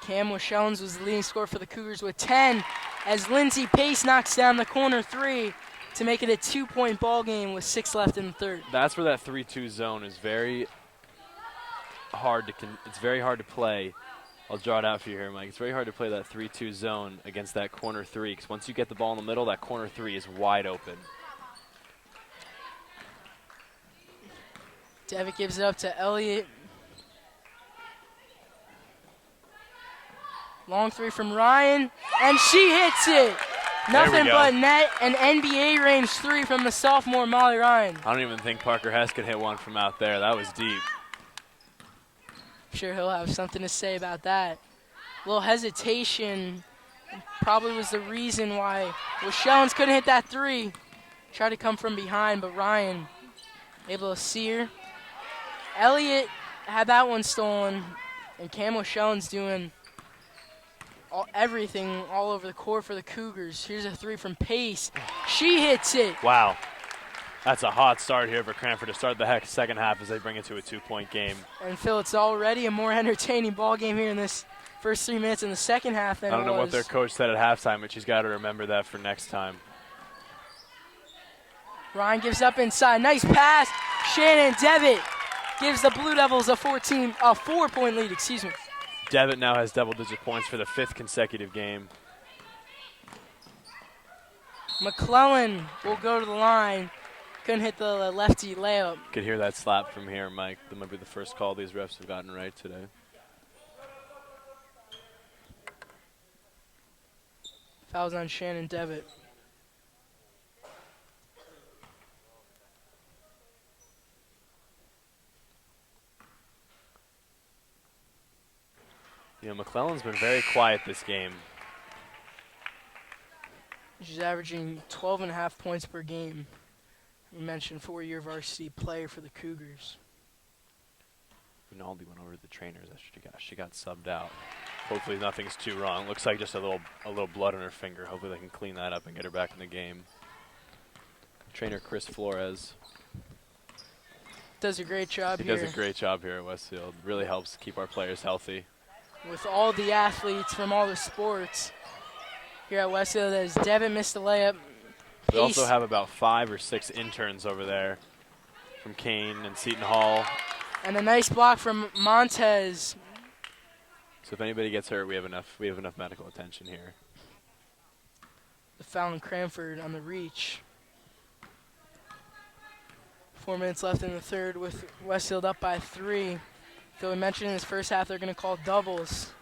Cam Schellens was the leading scorer for the Cougars with 10, as Lindsay Pace knocks down the corner 3 to make it a 2-point ball game with 6 left in the third. That's where that 3-2 zone is very hard to it's very hard to play. I'll draw it out for you here, Mike. It's very hard to play that 3-2 zone against that corner 3, because once you get the ball in the middle, that corner 3 is wide open. Devitt gives it up to Elliott. Long 3 from Ryan, and she hits it. Nothing but net, an NBA range 3 from the sophomore Molly Ryan. I don't even think Parker Hess could hit one from out there. That was deep. I'm sure he'll have something to say about that. A little hesitation probably was the reason why Schellens couldn't hit that 3. Tried to come from behind, but Ryan able to see her. Elliott had that one stolen, and Cam Schellens doing everything all over the court for the Cougars. Here's a 3 from Pace. She hits it. Wow. That's a hot start here for Cranford to start the second half as they bring it to a 2-point game. And Phil, it's already a more entertaining ball game here in this first 3 minutes in the second half than I don't know what their coach said at halftime, but she's got to remember that for next time. Ryan gives up inside. Nice pass. Shannon Devitt gives the Blue Devils a 4-point lead, excuse me. Devitt now has double-digit points for the 5th consecutive game. McClellan will go to the line. Couldn't hit the lefty layup. Could hear that slap from here, Mike. That might be the first call these refs have gotten right today. Fouls on Shannon Devitt. You know, McClellan's been very quiet this game. She's averaging 12.5 points per game. We mentioned 4-year varsity player for the Cougars. Rinaldi went over to the trainers after she got subbed out. Hopefully nothing's too wrong. Looks like just a little blood on her finger. Hopefully they can clean that up and get her back in the game. Trainer Chris Flores does a great job here. He does a great job here at Westfield. Really helps keep our players healthy. With all the athletes from all the sports here at Westfield, as Devin missed the layup. We also have about 5 or 6 interns over there from Kane and Seton Hall. And a nice block from Montez. So if anybody gets hurt, we have enough medical attention here. The foul in Cranford on the reach. 4 minutes left in the third with Westfield up by 3. So we mentioned in this first half they're going to call doubles.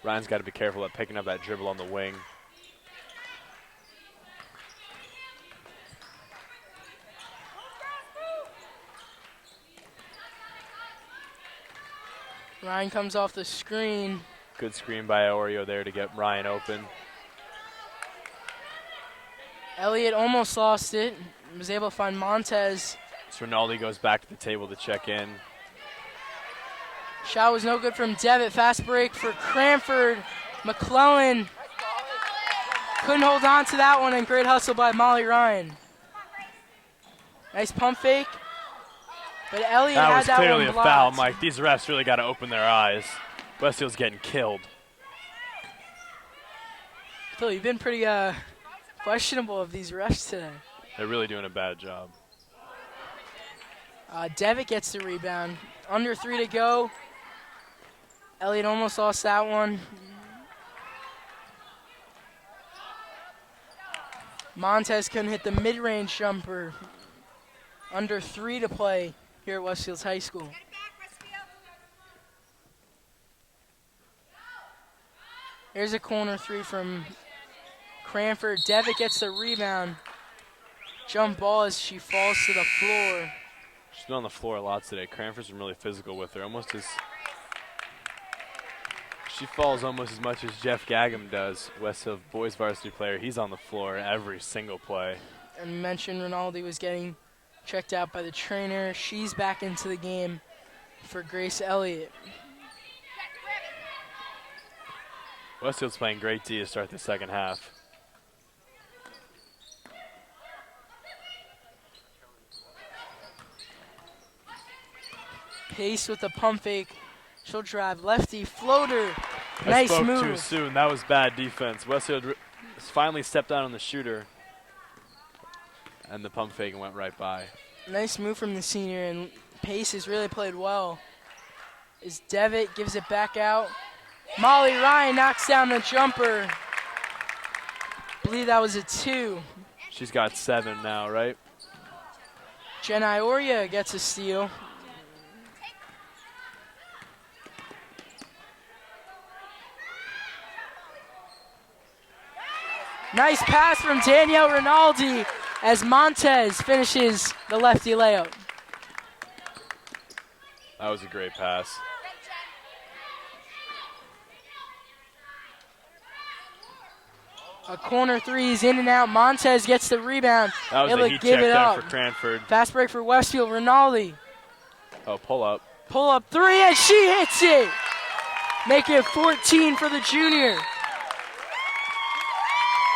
Ryan's got to be careful at picking up that dribble on the wing. Ryan comes off the screen. Good screen by Oreo there to get Ryan open. Elliott almost lost it. Was able to find Montez. So Rinaldi goes back to the table to check in. Shot was no good from Devitt. Fast break for Cranford. McClellan couldn't hold on to that one, and great hustle by Molly Ryan. Nice pump fake. But Elliott That had was that clearly one a blocked. foul, Mike. These refs really got to open their eyes. Westfield's getting killed. Phil, you've been pretty questionable of these refs today. They're really doing a bad job. Devitt gets the rebound. Under 3 to go. Elliott almost lost that one. Montez couldn't hit the mid-range jumper. Under 3 to play here at Westfields High School. Get it back, Westfield. Here's a corner 3 from Cranford. Devitt gets the rebound. Jump ball as she falls to the floor. She's been on the floor a lot today. Cranford's been really physical with her. She falls almost as much as Jeff Gaggum does. Westfield boys varsity player. He's on the floor every single play. And mentioned Rinaldi was getting checked out by the trainer. She's back into the game for Grace Elliott. Westfield's playing great D to start the second half. Pace with the pump fake. She'll drive lefty floater. I Nice spoke move. too soon. That was bad defense. Westfield finally stepped down on the shooter. And the pump fake went right by. Nice move from the senior, and Pace has really played well. As Devitt gives it back out. Molly Ryan knocks down the jumper. I believe that was a 2. She's got 7 now, right? Jen Ioria gets a steal. Nice pass from Danielle Rinaldi as Montez finishes the lefty layup. That was a great pass. A corner 3 is in and out. Montez gets the rebound. That was Able a to heat give check it there up. for Cranford. Fast break for Westfield. Rinaldi. Oh, pull up. Pull up 3 and she hits it. Make it 14 for the junior.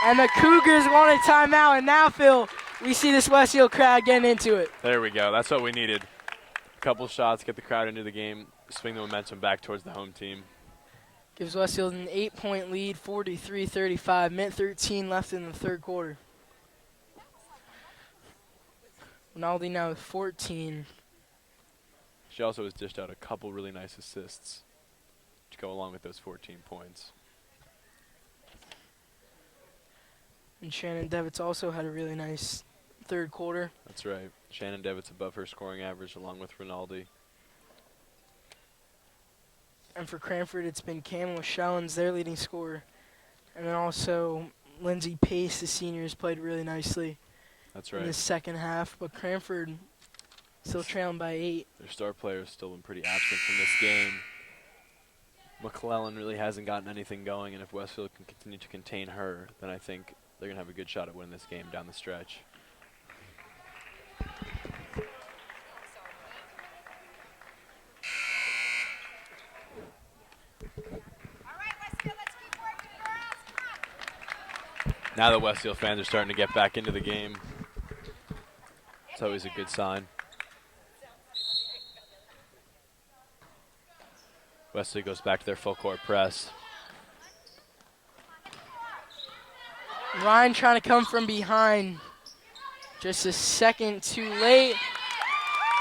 And the Cougars want a timeout. And now, Phil, we see this Westfield crowd getting into it. There we go. That's what we needed. A couple shots, get the crowd into the game, swing the momentum back towards the home team. Gives Westfield an 8-point lead, 43-35. Minute 13 left in the third quarter. Rinaldi now with 14. She also has dished out a couple really nice assists to go along with those 14 points. And Shannon Devitt's also had a really nice third quarter. That's right. Shannon Devitt's above her scoring average along with Rinaldi. And for Cranford, it's been Cam Shellens, their leading scorer. And then also Lindsay Pace, the senior, has played really nicely That's in the right. second half. But Cranford still trailing by 8. Their star player's still been pretty absent from this game. McClellan really hasn't gotten anything going, and if Westfield can continue to contain her, then I think they're going to have a good shot at winning this game down the stretch. All right, Westfield, let's keep working, girls. Come on. Now that Westfield fans are starting to get back into the game, it's always a good sign. Westfield goes back to their full court press. Ryan trying to come from behind. Just a second too late.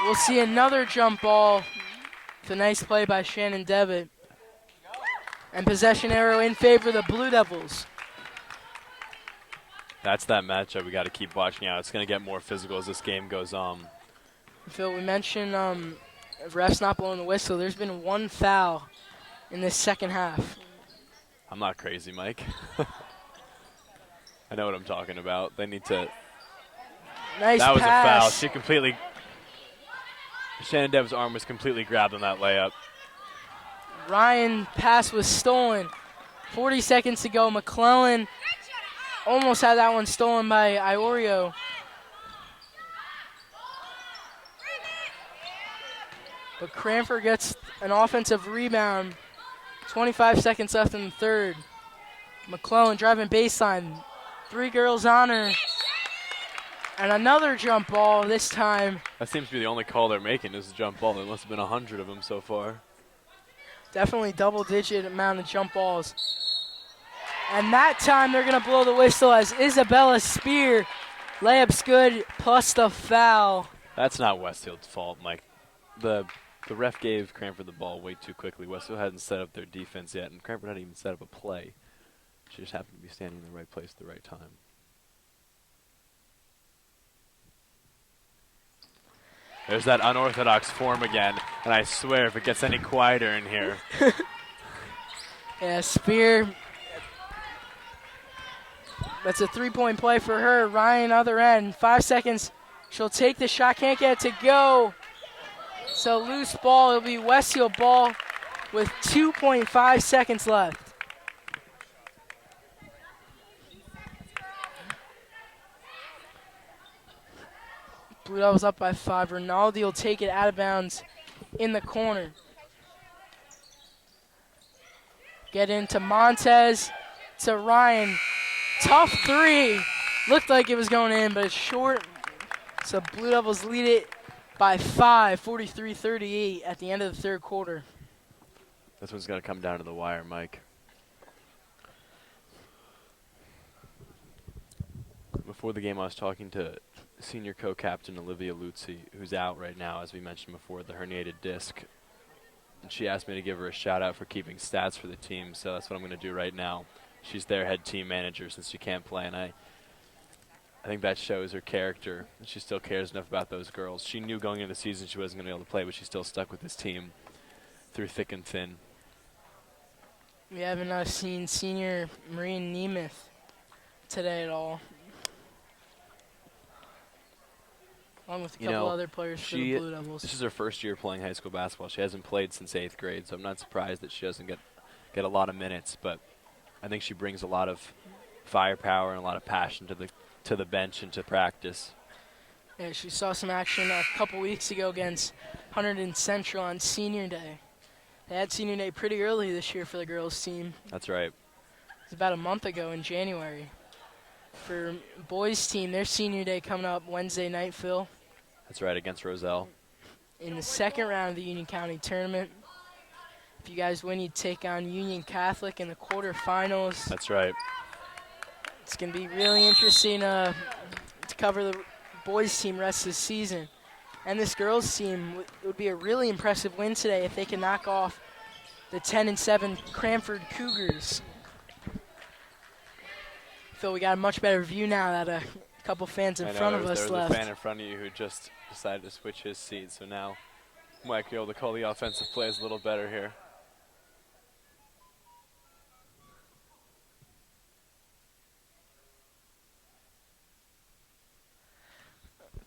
We'll see another jump ball. It's a nice play by Shannon Devitt. And possession arrow in favor of the Blue Devils. That's that matchup we got to keep watching out. It's going to get more physical as this game goes on. Phil, we mentioned refs not blowing the whistle. There's been one foul in this second half. I'm not crazy, Mike. I know what I'm talking about. They need to. Nice That was a pass. foul. She completely. Shannon Dev's arm was completely grabbed on that layup. Ryan pass was stolen. 40 seconds to go. McClellan almost had that one stolen by Iorio. But Cranford gets an offensive rebound. 25 seconds left in the third. McClellan driving baseline. 3 girls on her. And another jump ball this time. That seems to be the only call they're making is a jump ball. There must have been 100 of them so far. Definitely double-digit amount of jump balls. And that time they're going to blow the whistle as Isabella Spear. Layup's good, plus the foul. That's not Westfield's fault, Mike. The ref gave Cranford the ball way too quickly. Westfield hadn't set up their defense yet, and Cranford hadn't even set up a play. She just happened to be standing in the right place at the right time. There's that unorthodox form again, and I swear if it gets any quieter in here. Yeah, Spear. That's a 3-point play for her. Ryan, other end. 5 seconds. She'll take the shot. Can't get it to go. So loose ball. It'll be Westfield ball with 2.5 seconds left. Blue Devils up by 5. Rinaldi will take it out of bounds in the corner. Get into Montez to Ryan. Tough 3. Looked like it was going in, but it's short. So Blue Devils lead it by 5, 43-38 at the end of the third quarter. This one's going to come down to the wire, Mike. Before the game, I was talking to senior co-captain Olivia Luzzi, who's out right now, as we mentioned before, the herniated disc. And she asked me to give her a shout-out for keeping stats for the team, so that's what I'm going to do right now. She's their head team manager since she can't play, and I think that shows her character. And she still cares enough about those girls. She knew going into the season she wasn't going to be able to play, but she still stuck with this team through thick and thin. We haven't seen senior Maureen Nemeth today at all. Along with a couple other players for the Blue Devils. This is her first year playing high school basketball. She hasn't played since 8th grade, so I'm not surprised that she doesn't get a lot of minutes. But I think she brings a lot of firepower and a lot of passion to the bench and to practice. Yeah, she saw some action a couple weeks ago against Hunterdon Central on Senior Day. They had Senior Day pretty early this year for the girls' team. That's right. It was about a month ago in January. For boys' team, their Senior Day coming up Wednesday night, Phil. That's right, against Roselle. In the second round of the Union County Tournament. If you guys win, you take on Union Catholic in the quarterfinals. That's right. It's going to be really interesting to cover the boys' team rest of the season. And this girls' team would be a really impressive win today if they can knock off the 10-7 Cranford Cougars. Phil, we got a much better view now that a couple fans in front of us left. There was a fan in front of you who just decided to switch his seat, so now Mike, you're able to call the offensive plays a little better here.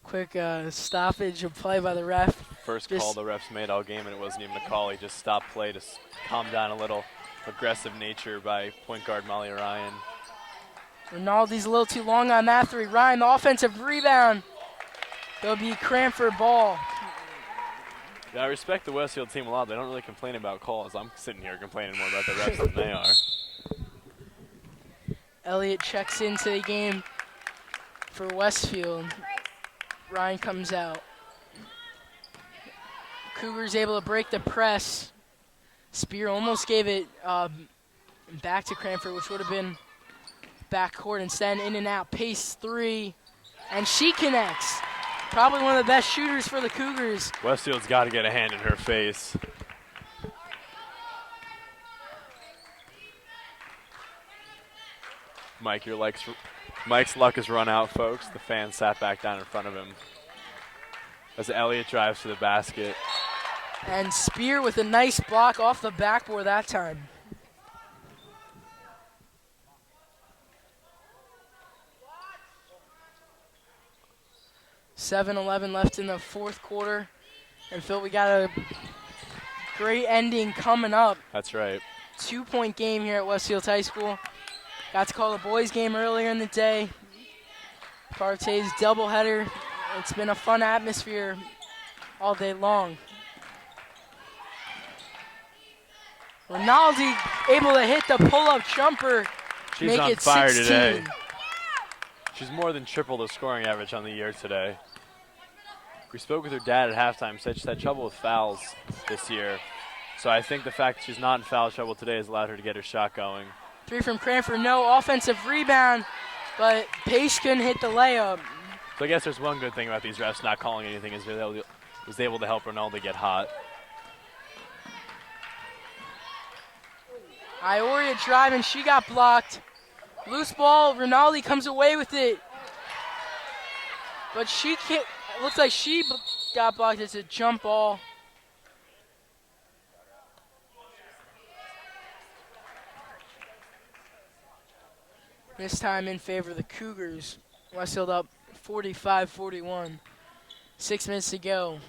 Quick stoppage of play by the ref. First call the refs made all game, and it wasn't even a call. He just stopped play to calm down a little. Aggressive nature by point guard Molly Ryan. Rinaldi's a little too long on that 3. Ryan, the offensive rebound. It'll be Cranford ball. Yeah, I respect the Westfield team a lot. They don't really complain about calls. I'm sitting here complaining more about the refs than they are. Elliott checks into the game for Westfield. Ryan comes out. Cougars able to break the press. Spear almost gave it back to Cranford, which would have been backcourt. Instead, in and out, pace 3, and she connects. Probably one of the best shooters for the Cougars. Westfield's got to get a hand in her face. Mike's luck has run out, folks. The fan sat back down in front of him as Elliott drives to the basket. And Spear with a nice block off the backboard that time. 7:11 left in the fourth quarter. And Phil, we got a great ending coming up. That's right. 2-point game here at Westfield High School. Got to call the boys game earlier in the day. Partay's doubleheader. It's been a fun atmosphere all day long. Rinaldi able to hit the pull-up jumper. She's make on it fire 16. today. She's more than triple the scoring average on the year today. We spoke with her dad at halftime, said she's had trouble with fouls this year. So I think the fact that she's not in foul trouble today has allowed her to get her shot going. 3 from Cranford, no offensive rebound, but Pace couldn't hit the layup. So I guess there's one good thing about these refs not calling anything is they was able to help Ronaldo get hot. Ioria driving, she got blocked. Loose ball, Rinaldi comes away with it. But she can't, it looks like she got blocked. It's a jump ball. This time in favor of the Cougars. Westfield up 45-41. 6 minutes to go.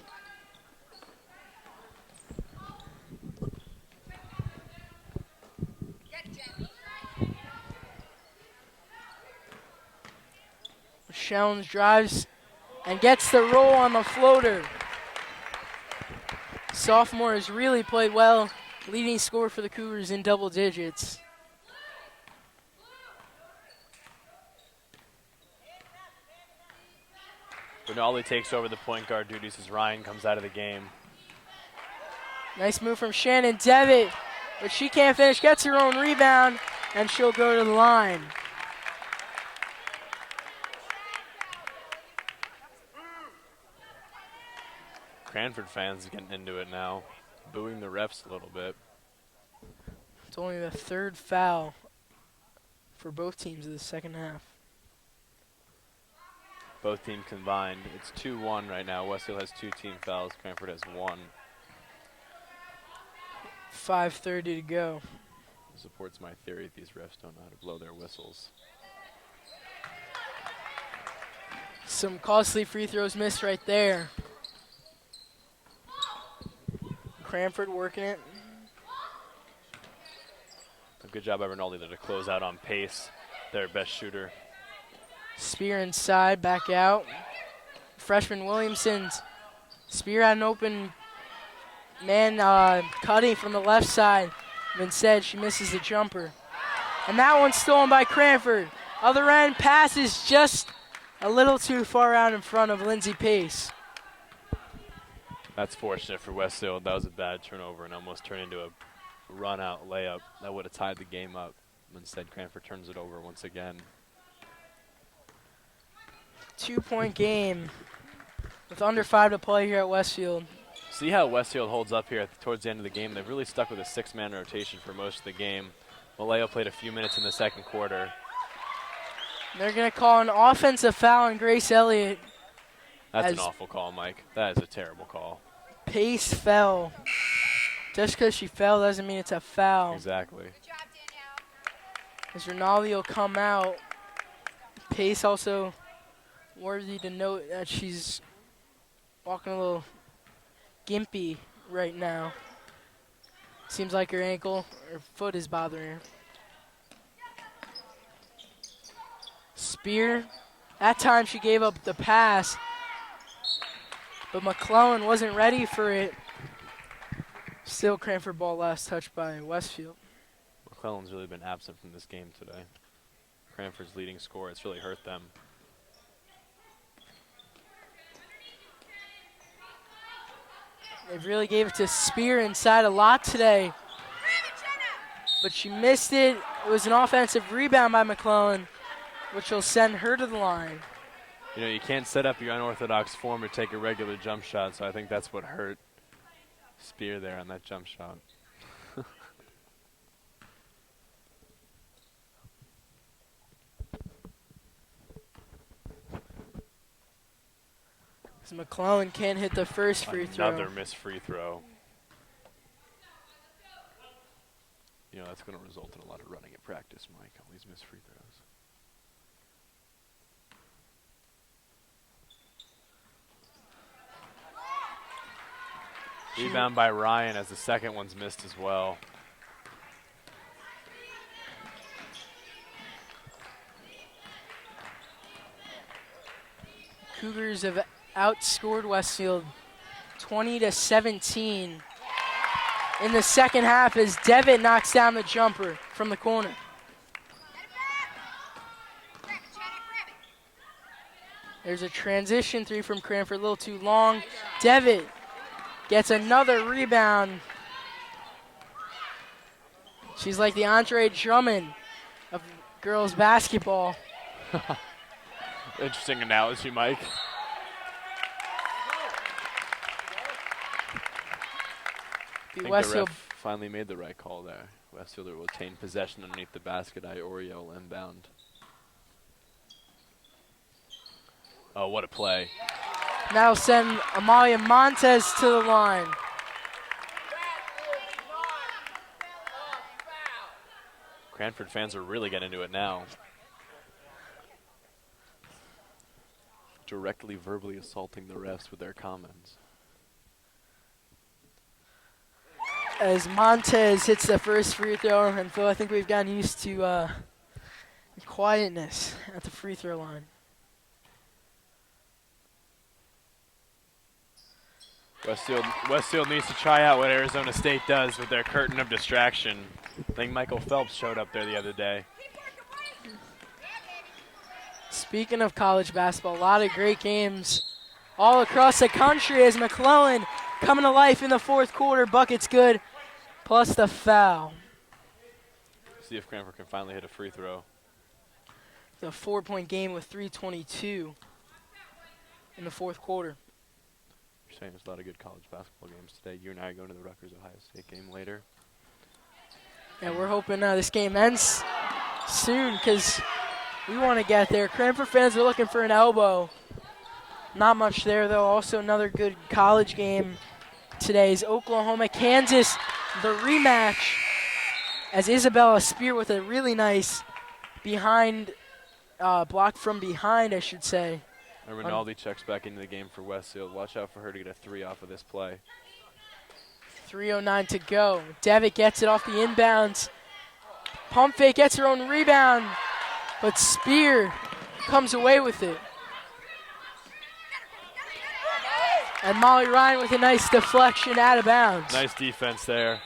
Shellens drives and gets the roll on the floater. Sophomore has really played well, leading scorer for the Cougars in double digits. Rinaldi takes over the point guard duties as Ryan comes out of the game. Nice move from Shannon Devitt, but she can't finish, gets her own rebound, and she'll go to the line. Cranford fans getting into it now, booing the refs a little bit. It's only the third foul for both teams in the second half. Both teams combined. It's 2-1 right now. Westfield has 2 team fouls. Cranford has 1. 5:30 to go. Supports my theory that these refs don't know how to blow their whistles. Some costly free throws missed right there. Cranford working it. A good job by Rinaldi there to close out on pace. Their best shooter. Spear inside, back out. Freshman Williamson's Spear had an open man cutting from the left side. But instead, she misses the jumper. And that one's stolen by Cranford. Other end passes just a little too far out in front of Lindsay Pace. That's fortunate for Westfield. That was a bad turnover and almost turned into a run-out layup. That would have tied the game up. Instead, Cranford turns it over once again. 2-point game with under 5 to play here at Westfield. See how Westfield holds up here towards the end of the game. They've really stuck with a 6-man rotation for most of the game. Maleo played a few minutes in the second quarter. They're going to call an offensive foul on Grace Elliott. That's an awful call, Mike. That is a terrible call. Pace fell. Just because she fell doesn't mean it's a foul. Exactly. Good job, Danielle. As Rinaldi will come out. Pace also worthy to note that she's walking a little gimpy right now. Seems like her ankle or foot is bothering her. Spear. That time she gave up the pass, but McClellan wasn't ready for it. Still Cranford ball last touched by Westfield. McClellan's really been absent from this game today. Cranford's leading scorer. It's really hurt them. They really gave it to Spear inside a lot today, but she missed it. It was an offensive rebound by McClellan, which will send her to the line. You know, you can't set up your unorthodox form to take a regular jump shot, so I think that's what hurt Spear there on that jump shot. As McClellan can't hit the first free throw. Another missed free throw. You know, that's going to result in a lot of running at practice, Mike. All these missed free throws. Rebound by Ryan as the second one's missed as well. Cougars have outscored Westfield 20-17 in the second half as Devitt knocks down the jumper from the corner. There's a transition three from Cranford, a little too long. Devitt gets another rebound. She's like the Andre Drummond of girls basketball. Interesting analogy, Mike. I think the Westfield ref finally made the right call there. Westfield will retain possession underneath the basket. Iorio will inbound. Oh, what a play. now send Amalia Montez to the line. Cranford fans are really getting into it now. Directly verbally assaulting the refs with their comments. As Montez hits the first free throw, and Phil, I think we've gotten used to quietness at the free throw line. Westfield needs to try out what Arizona State does with their curtain of distraction. I think Michael Phelps showed up there the other day. Speaking of college basketball, a lot of great games all across the country as McClellan coming to life in the fourth quarter. Bucket's good, plus the foul. See if Cranford can finally hit a free throw. The 4-point game with 3:22 in the fourth quarter. You're saying there's a lot of good college basketball games today. You and I are going to the Rutgers-Ohio State game later. Yeah, we're hoping this game ends soon because we want to get there. Cranford fans are looking for an elbow. Not much there, though. Also, another good college game today is Oklahoma-Kansas, the rematch, as Isabella Spear with a really nice block from behind, I should say. And Rinaldi checks back into the game for Westfield. Watch out for her to get a three off of this play. 3:09 to go. Devitt gets it off the inbounds. Pump fake, gets her own rebound, but Spear comes away with it. And Molly Ryan with a nice deflection out of bounds. Nice defense there.